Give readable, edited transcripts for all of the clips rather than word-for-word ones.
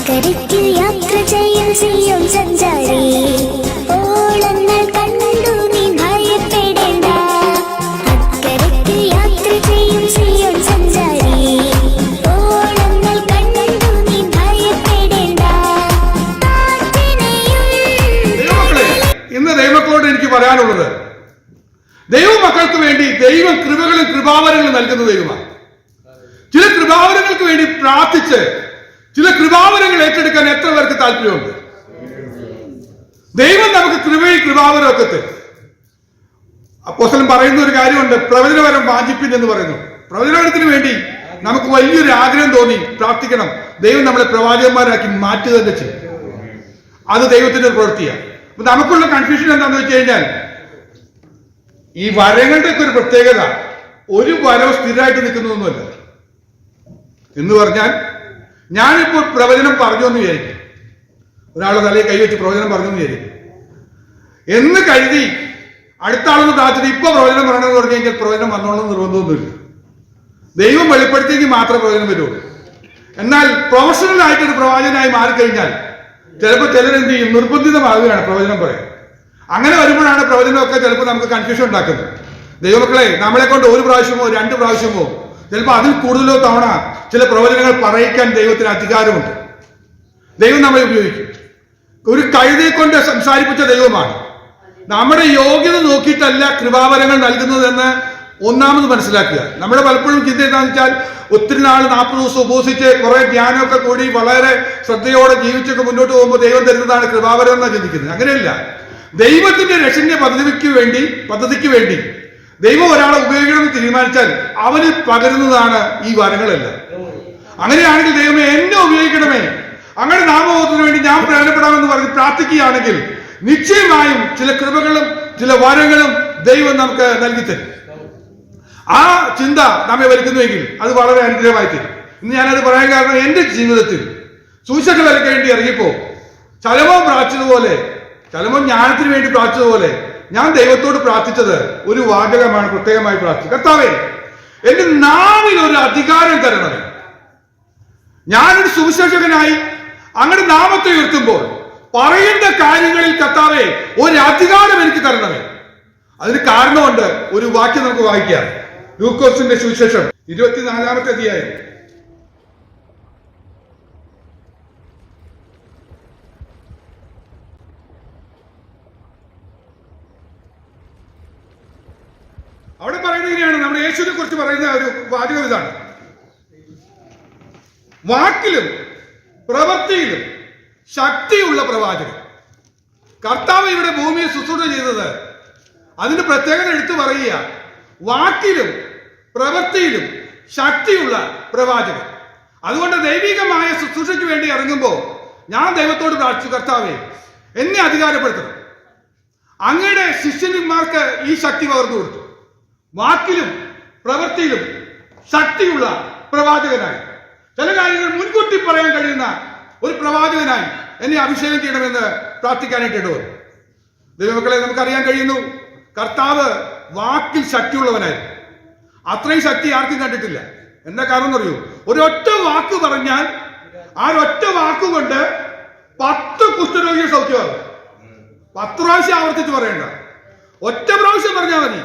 അക്കരയ്ക്ക് യാത്ര ചെയ്യും സിയോൻ സഞ്ചാരി, ഓളങ്ങൾ കണ്ടു നീ ഭയപ്പെടേണ്ട. അക്കരയ്ക്ക് യാത്ര ചെയ്യും സിയോൻ സഞ്ചാരി, ഓളങ്ങൾ കണ്ടു നീ ഭയപ്പെടേണ്ട. ഇന്ന് ദൈവമക്കളോട് എനിക്ക് പറയാനുള്ളത്, ദൈവമക്കൾക്ക് വേണ്ടി ദൈവം കൃപകളും കൃപാവരങ്ങളും നൽകുന്ന ദൈവമാണ്. ചില കൃപാവരങ്ങൾക്ക് വേണ്ടി പ്രാർത്ഥിച്ച് ചില കൃപാവരങ്ങൾ ഏറ്റെടുക്കാൻ എത്ര പേർക്ക് താല്പര്യമുണ്ട്? ദൈവം നമുക്ക് കൃപയും കൃപാവരമൊക്കെ തരും. അപ്പോസ്തലൻ പറയുന്ന ഒരു കാര്യമുണ്ട്, പ്രവചനവരം വാഞ്ചിപ്പിൻ എന്ന് പറയുന്നു. പ്രവചനവരത്തിന് വേണ്ടി നമുക്ക് വലിയൊരു ആഗ്രഹം തോന്നി പ്രാർത്ഥിക്കണം. ദൈവം നമ്മളെ പ്രവാചകന്മാരാക്കി മാറ്റുക തന്നെ ചെയ്യും. അത് ദൈവത്തിന്റെ ഒരു പ്രവൃത്തിയാണ്. അപ്പൊ നമുക്കുള്ള കൺഫ്യൂഷൻ എന്താണെന്ന് വെച്ച് കഴിഞ്ഞാൽ, ഈ വരങ്ങളുടെ ഒക്കെ ഒരു പ്രത്യേകത, ഒരു വരം സ്ഥിരമായിട്ട് നിൽക്കുന്നതൊന്നുമല്ല. എന്ന് പറഞ്ഞാൽ, ഞാനിപ്പോൾ പ്രവചനം പറഞ്ഞു എന്ന് വിചാരിക്കും, ഒരാളുടെ തലയിൽ കൈവച്ച് പ്രവചനം പറഞ്ഞു എന്ന് വിചാരിക്കും. എന്ന് കരുതി അടുത്ത ആളൊന്ന് പ്രാർത്ഥിച്ചിട്ട് ഇപ്പൊ പ്രവചനം പറയണമെന്ന് പറഞ്ഞു കഴിഞ്ഞാൽ പ്രവചനം വന്നോളണം നിർബന്ധമൊന്നുമില്ല. ദൈവം വെളിപ്പെടുത്തിയെങ്കിൽ മാത്രമേ പ്രവചനം വരുള്ളൂ. എന്നാൽ പ്രൊഫഷണൽ ആയിട്ടൊരു പ്രവാചകനായി മാറിക്കഴിഞ്ഞാൽ ചിലപ്പോൾ ചിലരെന്ത് ചെയ്യും, നിർബന്ധിതമാകുകയാണ് പ്രവചനം പറയാൻ. അങ്ങനെ വരുമ്പോഴാണ് പ്രവചനമൊക്കെ ചിലപ്പോൾ നമുക്ക് കൺഫ്യൂഷൻ ഉണ്ടാക്കുന്നത്. ദൈവമക്കളെ, നമ്മളെ കൊണ്ട് ഒരു പ്രാവശ്യമോ 2 പ്രാവശ്യമോ ചിലപ്പോൾ അതിൽ കൂടുതലോ തവണ ചില പ്രവചനങ്ങൾ പറയിക്കാൻ ദൈവത്തിന് അധികാരമുണ്ട്. ദൈവം നമ്മളെ ഉപയോഗിക്കും. ഒരു കഴുതയെ കൊണ്ട് സംസാരിപ്പിച്ച ദൈവമാണ്. നമ്മുടെ യോഗ്യത നോക്കിയിട്ടല്ല കൃപാവരങ്ങൾ നൽകുന്നതെന്ന് ഒന്നാമത് മനസ്സിലാക്കുക. നമ്മുടെ പലപ്പോഴും ചിന്ത എന്താണെന്ന് വെച്ചാൽ, ഒത്തിരി നാൾ 40 ദിവസം ഉപവസിച്ച് കുറെ ധ്യാനമൊക്കെ കൂടി വളരെ ശ്രദ്ധയോടെ ജീവിച്ചൊക്കെ മുന്നോട്ട് പോകുമ്പോൾ ദൈവം തരുന്നതാണ് കൃപാവരം എന്നാണ് ചിന്തിക്കുന്നത്. അങ്ങനെയല്ല. ദൈവത്തിന്റെ രക്ഷന്റെ പദ്ധതിക്ക് വേണ്ടി ദൈവം ഒരാളെ ഉപയോഗിക്കണമെന്ന് തീരുമാനിച്ചാൽ അവന് പകരുന്നതാണ് ഈ വരങ്ങളെല്ലാം. അങ്ങനെയാണെങ്കിൽ ദൈവമേ എന്നെ ഉപയോഗിക്കണമേ, അങ്ങനെ നാമബോധത്തിന് വേണ്ടി ഞാൻ പ്രയോജനപ്പെടാമെന്ന് പറഞ്ഞ് പ്രാർത്ഥിക്കുകയാണെങ്കിൽ നിശ്ചയമായും ചില കൃപകളും ചില വരങ്ങളും ദൈവം നമുക്ക് നൽകിത്തരും. ആ ചിന്ത നമ്മെ വലിക്കുന്നുവെങ്കിൽ അത് വളരെ അനുഗ്രഹമായി തരും. ഇന്ന് ഞാനത് പറയാൻ കാരണം, എന്റെ ജീവിതത്തിൽ സുവിശേഷ വിലയ്ക്ക് വേണ്ടി ഇറങ്ങിപ്പോ ശലോമോൻ പ്രാർത്ഥിച്ചതുപോലെ, ശലോമോൻ ജ്ഞാനത്തിന് വേണ്ടി പ്രാർത്ഥിച്ചതുപോലെ ഞാൻ ദൈവത്തോട് പ്രാർത്ഥിച്ചത് ഒരു വാചകമാണ്. പ്രത്യേകമായി പ്രാർത്ഥിച്ചു, കർത്താവേ എന്റെ നാവിൽ ഒരു അധികാരം തരണമേ. ഞാനൊരു സുവിശേഷകനായി അങ്ങയുടെ നാമത്തെ ഉയർത്തുമ്പോൾ പറയുന്ന കാര്യങ്ങളിൽ കർത്താവേ ഒരു അധികാരം എനിക്ക് തരണമേ. അതിന് കാരണമുണ്ട്. ഒരു വാക്യം നമുക്ക് വായിക്കാം. ലൂക്കോസിന്റെ സുവിശേഷം 24-ാമത്തെ അധ്യായം. അവിടെ പറയുന്നത് ഇങ്ങനെയാണ്. നമ്മുടെ യേശുവിനെ കുറിച്ച് പറയുന്ന ഒരു വാചകം ഇതാണ്: വാക്കിലും പ്രവൃത്തിയിലും ശക്തിയുള്ള പ്രവാചകൻ. കർത്താവ് ഇവിടെ ഭൂമിയെ ശുശ്രൂഷ ചെയ്തത് അതിന്റെ പ്രത്യേകത എടുത്തു പറയുക. വാക്കിലും പ്രവൃത്തിയിലും ശക്തിയുള്ള പ്രവാചകൻ. അതുകൊണ്ട് ദൈവികമായ ശുശ്രൂഷയ്ക്ക് വേണ്ടി ഇറങ്ങുമ്പോൾ ഞാൻ ദൈവത്തോട് പ്രാർത്ഥിച്ചു, കർത്താവേ എന്നെ അധികാരപ്പെടുത്തണം. അങ്ങയുടെ ശിഷ്യന്മാർക്ക് ഈ ശക്തി പകർന്നു കൊടുത്തു. വാക്കിലും പ്രവൃത്തിയിലും ശക്തിയുള്ള പ്രവാചകനായി, ചില കാര്യങ്ങൾ മുൻകൂട്ടി പറയാൻ കഴിയുന്ന ഒരു പ്രവാചകനായി എന്നെ അഭിഷേകം ചെയ്യണമെന്ന് പ്രാർത്ഥിക്കാനായിട്ട് ഇടവന്നു. ദൈവമക്കളെ, നമുക്കറിയാൻ കഴിയുന്നു, കർത്താവ് വാക്കിൽ ശക്തിയുള്ളവനായിരുന്നു. അത്രയും ശക്തി ആർക്കും കണ്ടിട്ടില്ല. എന്താ കാരണം എന്നറിയൂ? ഒരൊറ്റ വാക്ക് പറഞ്ഞാൽ ആ ഒറ്റ വാക്കുകൊണ്ട് 10 കുഷ്ഠരോഗിയെ സൗഖ്യമാകും. 10 പ്രാവശ്യം ആവർത്തിച്ച് പറയണ്ട, ഒറ്റ പ്രാവശ്യം പറഞ്ഞാൽ മതി.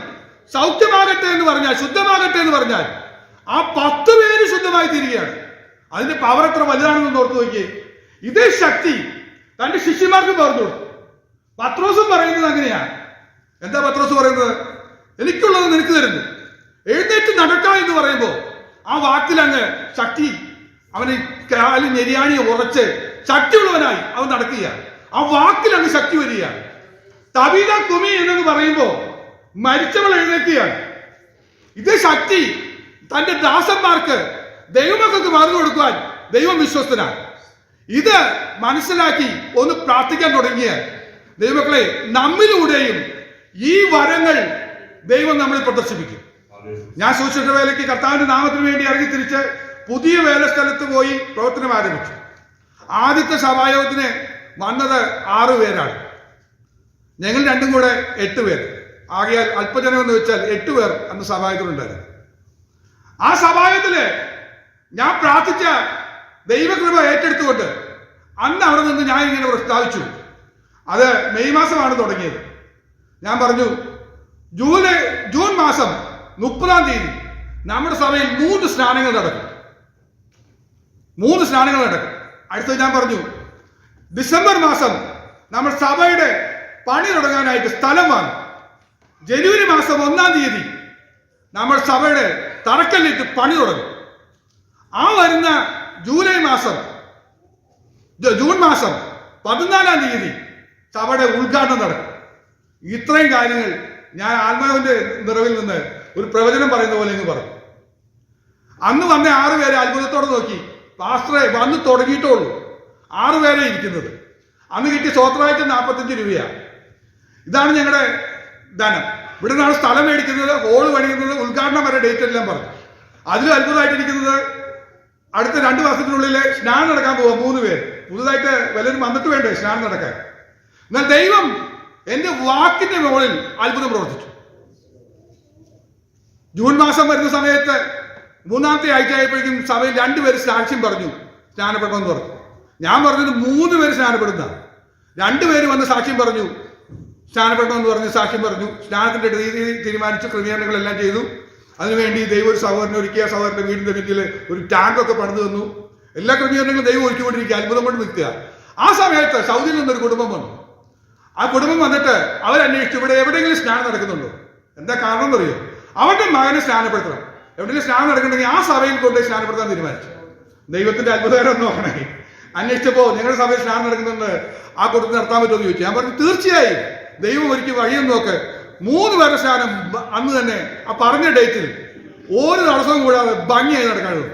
സൗഖ്യമാകട്ടെ എന്ന് പറഞ്ഞാൽ, ശുദ്ധമാകട്ടെ എന്ന് പറഞ്ഞാൽ ആ 10 പേര് ശുദ്ധമായി തീരുകയാണ്. അതിന്റെ പവർ എത്ര വലുതാണെന്ന് ഓർത്തു നോക്കിയേ. ഇതേ ശക്തി തന്റെ ശിഷ്യന്മാർക്ക് പകർന്നു കൊടുത്തു. പത്രോസും പറയുന്നത് അങ്ങനെയാണ്. എന്താ പത്രോസ് പറയുന്നത്? എനിക്കുള്ളത് നിനക്ക് തരുന്നു, എഴുന്നേറ്റ് നടക്കാം എന്ന് പറയുമ്പോൾ ആ വാക്കിൽ അങ്ങ് ശക്തി, അവന് കാലിൽ ഞെരിയാണിയെ ഉറച്ച് ശക്തിയുള്ളവനായി അവൻ നടക്കുക. ആ വാക്കിൽ അങ്ങ് ശക്തി വരികയാണ്. തബീത കുമി എന്ന് പറയുമ്പോൾ മരിച്ചവൾ എഴുന്നേൽക്കുകയാണ്. ഇതേ ശക്തി തന്റെ ദാസന്മാർക്ക്, ദൈവമക്കൾക്ക് പകർന്നു കൊടുക്കുവാൻ ദൈവം വിശ്വസ്തനാണ്. ഇത് മനസ്സിലാക്കി ഒന്ന് പ്രാർത്ഥിക്കാൻ തുടങ്ങിയാൽ ദൈവമക്കളെ, നമ്മിലൂടെയും ഈ വരങ്ങൾ ദൈവം നമ്മളിൽ പ്രദർശിപ്പിക്കും. ഞാൻ സുവിശേഷ വേലയ്ക്ക് കർത്താവിന്റെ നാമത്തിന് വേണ്ടി ഇറങ്ങി തിരിച്ച് പുതിയ വേല സ്ഥലത്ത് പോയി പ്രവർത്തനം ആരംഭിച്ചു. ആദ്യത്തെ സഭായോഗത്തിന് വന്നത് 6 പേരാണ്. ഞങ്ങൾ രണ്ടും കൂടെ 8 പേർ. ആകയാൽ അല്പജനം എന്ന് വെച്ചാൽ 8 പേർ അന്ന് സഭായത്തിലുണ്ടായിരുന്നു. ആ സഭായത്തില് ഞാൻ പ്രാർത്ഥിച്ച ദൈവകൃപ ഏറ്റെടുത്തുകൊണ്ട് അന്ന് അവിടെ നിന്ന് ഞാൻ ഇങ്ങനെ പ്രസ്താവിച്ചു. അത് മെയ് മാസമാണ് തുടങ്ങിയത്. ഞാൻ പറഞ്ഞു ജൂൺ മാസം 30-ാം തീയതി നമ്മുടെ സഭയിൽ 3 സ്നാനങ്ങൾ നടക്കും. 3 സ്നാനങ്ങൾ നടക്കും. അടുത്തത് ഞാൻ പറഞ്ഞു ഡിസംബർ മാസം നമ്മൾ സഭയുടെ പണി തുടങ്ങാനായിട്ട് സ്ഥലം വാങ്ങും. ജനുവരി മാസം 1-ാം തീയതി നമ്മൾ സഭയുടെ തറക്കല്ലിട്ട് പണി തുടങ്ങും. ആ വരുന്ന ജൂൺ മാസം 14-ാം തീയതി സഭയുടെ ഉദ്ഘാടനം നടക്കും. ഇത്രയും കാര്യങ്ങൾ ഞാൻ ആത്മാവിന്റെ നിറവിൽ നിന്ന് ഒരു പ്രവചനം പറയുന്ന പോലെ എന്ന് പറഞ്ഞു. അന്ന് വന്ന 6 പേരെ അത്ഭുതത്തോടെ നോക്കി. പാസ്റ്ററെ വന്ന് തുടങ്ങിയിട്ടുള്ളൂ, 6 പേരെ ഇരിക്കുന്നത്. അന്ന് കിട്ടിയ സ്വോത്രമായിട്ട് 45 രൂപയാണ്. ഇതാണ് ഞങ്ങളുടെ ധനം. ഇവിടെ നിന്നാണ് സ്ഥലം മേടിക്കുന്നത്, ഹോള് പണിയുന്നത്, ഉദ്ഘാടനം വരെ ഡേറ്റ് എല്ലാം പറഞ്ഞു. അതിലും അത്ഭുതമായിട്ടിരിക്കുന്നത് അടുത്ത 2 മാസത്തിനുള്ളിൽ സ്നാനം നടക്കാൻ പോവാം 3 പേര്. പുതുതായിട്ട് വല്ലവരും വന്നിട്ട് വേണ്ടേ സ്നാനം നടക്കാൻ. എന്നാൽ ദൈവം എന്റെ വാക്കിന്റെ മുകളിൽ അത്ഭുതം പ്രവർത്തിച്ചു. ജൂൺ മാസം വരുന്ന സമയത്ത് 3-ാമത്തെ ആഴ്ച ആയപ്പോഴേക്കും സഭയിൽ 2 പേര് സാക്ഷ്യം പറഞ്ഞു, സ്നാനപ്പെടണമെന്ന് പറഞ്ഞു. ഞാൻ പറഞ്ഞത് 3 പേര് സ്നാനപ്പെടുന്ന. 2 പേര് വന്ന് സാക്ഷ്യം പറഞ്ഞു, സ്നാനപ്പെടണമെന്ന് പറഞ്ഞ് സാക്ഷ്യം പറഞ്ഞു. സ്നാനത്തിന്റെ രീതി തീരുമാനിച്ചു, ക്രമീകരണങ്ങളെല്ലാം ചെയ്തു. അതിനുവേണ്ടി ദൈവം ഒരു സഹോദരനെ ഒരുക്കിയ സഹോദരന്റെ വീടിന്റെ പിന്നിൽ ഒരു ടാങ്കൊക്കെ പണിതു തന്നു. എല്ലാ ക്രമീകരണങ്ങളും ദൈവം ഒരുക്കിക്കൊണ്ടിരിക്കുക, അത്ഭുതം കൊണ്ട് നിൽക്കുക. ആ സമയത്ത് സൗദിയിൽ നിന്നൊരു കുടുംബം വന്നു. ആ കുടുംബം വന്നിട്ട് അവരന്വേഷിച്ചു ഇവിടെ എവിടെയെങ്കിലും സ്നാനം നടക്കുന്നുണ്ടോ. എന്താ കാരണം എന്നറിയോ? അവരുടെ മകനെ സ്നാനപ്പെടുത്തണം. എവിടെയെങ്കിലും സ്നാനം നടക്കുന്നുണ്ടെങ്കിൽ ആ സഭയിൽ കൊണ്ടുപോയി സ്നാനപ്പെടുത്താൻ തീരുമാനിച്ചു. ദൈവത്തിന്റെ അത്ഭുതകരം നോക്കണേ. അന്വേഷിച്ചപ്പോ നിങ്ങളുടെ സഭയിൽ സ്നാനം നടക്കുന്നുണ്ട്, ആ കുടുംബം നടത്താൻ പറ്റുമോ എന്ന് ചോദിച്ചു. ഞാൻ പറഞ്ഞു തീർച്ചയായും ദൈവം ഒരുക്കി വഴിയെന്ന് നോക്ക്. 3 പേരുടെ സ്നാനം അന്ന് തന്നെ ആ പറഞ്ഞ ഡേറ്റിൽ ഒരു തടസ്സവും കൂടാതെ ഭംഗിയായി നടക്കാനുള്ളൂ.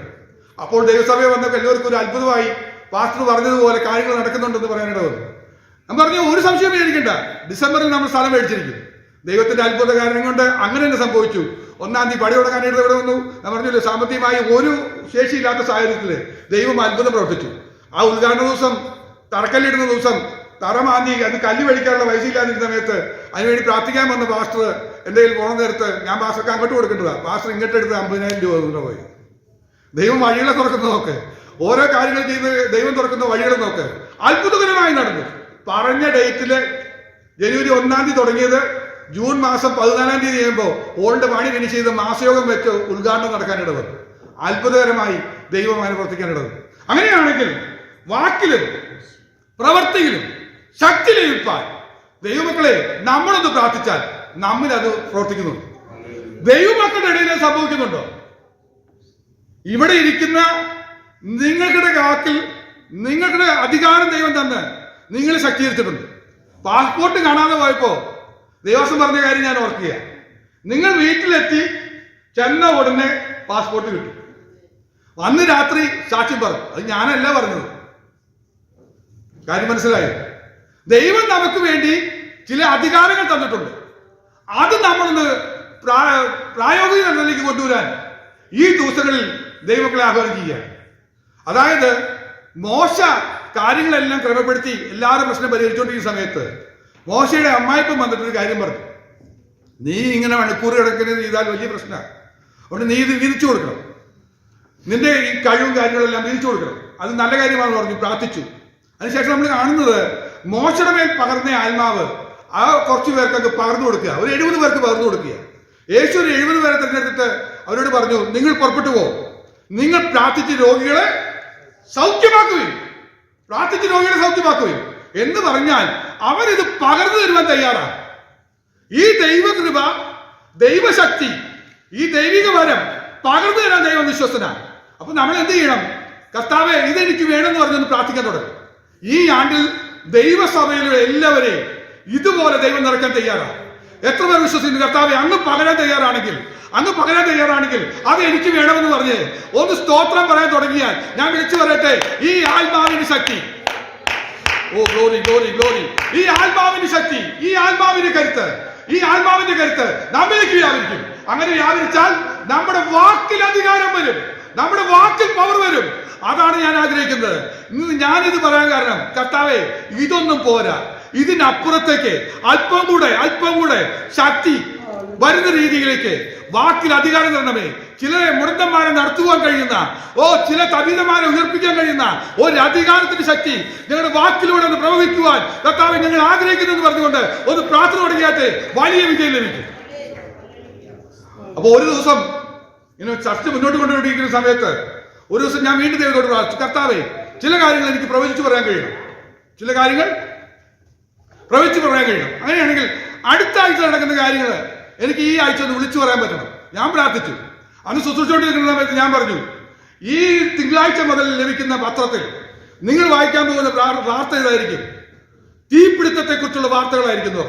അപ്പോൾ ദൈവസഭയെ വന്നപ്പോൾ എല്ലാവർക്കും ഒരു അത്ഭുതമായി. പാസ്റ്റർ പറഞ്ഞതുപോലെ കാര്യങ്ങൾ നടക്കുന്നുണ്ടെന്ന് പറയാനിട വന്നു. ഞാൻ പറഞ്ഞു ഒരു സംശയം വിചാരിക്കണ്ട, ഡിസംബറിൽ നമ്മൾ സ്ഥലം മേടിച്ചിരിക്കും. ദൈവത്തിന്റെ അത്ഭുത കാരണം കൊണ്ട് അങ്ങനെ തന്നെ സംഭവിച്ചു. 1-ാം തീയതി പണി തുടങ്ങാനായിട്ട് ഇവിടെ വന്നു. ഞാൻ പറഞ്ഞില്ലേ, സാമ്പത്തികമായി ഒരു ശേഷിയില്ലാത്ത സാഹചര്യത്തിൽ ദൈവം അത്ഭുതം പ്രവർത്തിച്ചു. ആ ഉദ്ഘാടന ദിവസം, തറക്കല്ലിടുന്ന ദിവസം, തറ മാന്തി അത് കല്ല് വലിക്കാനുള്ള പൈസയില്ലാതിരുന്ന സമയത്ത് അതിനുവേണ്ടി പ്രാർത്ഥിക്കാൻ വന്ന പാസ്റ്റർ എൻ്റെ കയ്യിൽ പോണ നേരത്ത് ഞാൻ പാസ്റ്റർക്ക് അങ്ങോട്ട് കൊടുക്കേണ്ടതാണ്. പാസ്റ്റർ ഇങ്ങോട്ട് എടുത്ത് 50,000 രൂപ കൊണ്ടുപോയി. ദൈവം വഴികളെ തുറക്കുന്ന നോക്ക്, ഓരോ കാര്യങ്ങൾ ചെയ്ത് ദൈവം തുറക്കുന്ന വഴികളെ നോക്ക്. അത്ഭുതകരമായി നടന്നു. പറഞ്ഞ ഡേറ്റില് ജനുവരി 1-ാം തീയതി തുടങ്ങിയത് ജൂൺ മാസം 14-ാം തീയതി ചെയ്യുമ്പോൾ ഹോളിന്റെ പണി ഫിനിഷ് ചെയ്ത് മാസയോഗം വെച്ച് ഉദ്ഘാടനം നടക്കാനിട വന്നു. അത്ഭുതകരമായി ദൈവം അതിനെ പ്രവർത്തിക്കാനിട വന്നു. അങ്ങനെയാണെങ്കിൽ വാക്കിലും പ്രവർത്തിയിലും ശക്തി ലഭിപ്പാൻ ദൈവമക്കളെ നമ്മളൊന്ന് പ്രാർത്ഥിച്ചാൽ നമ്മിൽ അത് പ്രവർത്തിക്കുന്നുണ്ട്. ദൈവമക്കളുടെ ഇടയിൽ സംഭവിക്കുന്നുണ്ടോ? ഇവിടെ ഇരിക്കുന്ന നിങ്ങളുടെ വാക്കിൽ നിങ്ങളുടെ അധികാരം ദൈവം തന്ന് നിങ്ങൾ ശക്തീകരിച്ചിട്ടുണ്ട്. പാസ്പോർട്ട് കാണാതെ പോയപ്പോ ദേവസ്വം പറഞ്ഞ കാര്യം ഞാൻ ഓർക്കുക. നിങ്ങൾ വീട്ടിലെത്തി ചെന്ന ഉടനെ പാസ്പോർട്ട് കിട്ടും. അന്ന് രാത്രി സാക്ഷ്യം പറഞ്ഞു. അത് ഞാനല്ല പറഞ്ഞത്. കാര്യം മനസ്സിലായോ? ദൈവം നമുക്ക് വേണ്ടി ചില അധികാരങ്ങൾ തന്നിട്ടുണ്ട്. അത് നമ്മളൊന്ന് പ്രായോഗിക തലത്തിലേക്ക് കൊണ്ടുവരാൻ ഈ ദിവസങ്ങളിൽ ദൈവങ്ങളെ ആഹ്വാനം ചെയ്യുക. അതായത് മോശ കാര്യങ്ങളെല്ലാം ക്രമപ്പെടുത്തി എല്ലാവരും പ്രശ്നം പരിഹരിച്ചുകൊണ്ടിരിക്കുന്ന സമയത്ത് മോശയുടെ അമ്മായിപ്പം വന്നിട്ടൊരു കാര്യം പറഞ്ഞു. നീ ഇങ്ങനെ മണിക്കൂർ കിടക്കുന്നത് ചെയ്താൽ വലിയ പ്രശ്നമാണ്. അതുകൊണ്ട് നീ ഇത് വീതിച്ചു കൊടുക്കണം. നിന്റെ ഈ കഴിവും കാര്യങ്ങളെല്ലാം വീതിച്ചു കൊടുക്കണം. അത് നല്ല കാര്യമാണെന്ന് പറഞ്ഞു, പ്രാർത്ഥിച്ചു. അതിനുശേഷം നമ്മൾ കാണുന്നത് മോശയുടെ മേൽ പകർന്ന ആത്മാവ് ആ കുറച്ചു പേർക്കൊക്കെ പകർന്നു കൊടുക്കുക. ഒരു 70 പേർക്ക് പകർന്നു കൊടുക്കുക. യേശു ഒരു 70 പേരെ തിരഞ്ഞെടുത്തിട്ട് അവരോട് പറഞ്ഞു, നിങ്ങൾ പുറപ്പെട്ടു പോ, നിങ്ങൾ പ്രാർത്ഥിച്ച് രോഗികളെ സൗഖ്യമാക്കുകയും പ്രാർത്ഥിച്ച് രോഗികളെ സൗഖ്യമാക്കുകയും എന്ന് പറഞ്ഞാൽ അവരിത് പകർന്നു തരുവാൻ തയ്യാറാണ്. ഈ ദൈവകൃപ, ദൈവശക്തി, ഈ ദൈവിക വരം പകർന്നു തരാൻ ദൈവം വിശ്വസ്തനാണ്. അപ്പൊ നമ്മൾ എന്ത് ചെയ്യണം? കർത്താവേ ഇതെനിക്ക് വേണമെന്ന് പറഞ്ഞൊന്ന് പ്രാർത്ഥിക്കാൻ തുടങ്ങും. ഈ ആണ്ടിൽ ദൈവസഭയിലെ എല്ലാവരെയും ഇതുപോലെ ദൈവം നിറയ്ക്കാൻ തയ്യാറാണ്. എത്ര പേർ വിശ്വസിക്കുന്നു? കർത്താവെ അങ്ങ് പകരാൻ തയ്യാറാണെങ്കിൽ അത് എനിക്ക് വേണമെന്ന് പറഞ്ഞ് ഒന്ന് സ്തോത്രം പറയാൻ തുടങ്ങിയാൽ ഞാൻ വിളിച്ചു പറയട്ടെ, ഈ ആത്മാവിന്റെ ശക്തി, ഓ ഗ്ലോറി ഗ്ലോറി ഗ്ലോറി, ഈ ആത്മാവിന്റെ ശക്തി, ഈ ആത്മാവിന്റെ കരുത്ത് നമ്മിലേക്ക് വ്യാപരിക്കും. അങ്ങനെ വ്യാപരിച്ചാൽ നമ്മുടെ വാക്കിൽ അധികാരം വരും, നമ്മുടെ വാക്കിൽ പവർ വരും. അതാണ് ഞാൻ ആഗ്രഹിക്കുന്നത്. ഇന്ന് ഞാനിത് പറയാൻ കാരണം, കർത്താവേ ഇതൊന്നും പോരാ, ഇതിനപ്പുറത്തേക്ക് അല്പം കൂടെ ശക്തി വരുന്ന രീതിയിലേക്ക് വാക്കിൽ അധികാരം തരണമേ. ചിലരെ മുടന്തന്മാരെ നടത്തുവാൻ കഴിയുന്ന, ചില തബീതമാരെ ഉയർപ്പിക്കാൻ കഴിയുന്ന ഒരു അധികാരത്തിന്റെ ശക്തി ഞങ്ങളുടെ വാക്കിലൂടെ ഒന്ന് പ്രവഹിക്കുവാൻ കർത്താവേ ഞങ്ങൾ ആഗ്രഹിക്കുന്നു എന്ന് പറഞ്ഞുകൊണ്ട് ഒന്ന് പ്രാർത്ഥന തുടങ്ങിയാട്ടെ, വലിയ വിജയം ലഭിക്കും. അപ്പൊ ഒരു ദിവസം ഇങ്ങനെ ചർച്ച മുന്നോട്ട് കൊണ്ടുപോയിരിക്കുന്ന സമയത്ത് ഒരു ദിവസം ഞാൻ വീണ്ടും ദൈവത്തോട് പ്രാർത്ഥിച്ചു, കർത്താവേ ചില കാര്യങ്ങൾ എനിക്ക് പ്രവചിച്ചു പറയാൻ കഴിയണം, ചില കാര്യങ്ങൾ പ്രവചിച്ചു പറയാൻ കഴിയണം. അങ്ങനെയാണെങ്കിൽ അടുത്ത ആഴ്ച നടക്കുന്ന കാര്യങ്ങൾ എനിക്ക് ഈ ആഴ്ച ഒന്ന് വിളിച്ചു പറയാൻ പറ്റണം. ഞാൻ പ്രാർത്ഥിച്ചു. അന്ന് ശുശ്രൂഷിച്ചുകൊണ്ടിരിക്കുന്ന സമയത്ത് ഞാൻ പറഞ്ഞു, ഈ തിങ്കളാഴ്ച മുതൽ ലഭിക്കുന്ന പത്രത്തിൽ നിങ്ങൾ വായിക്കാൻ പോകുന്ന വാർത്ത ഇതായിരിക്കും, തീപിടുത്തത്തെ കുറിച്ചുള്ള വാർത്തകളായിരിക്കുന്നു.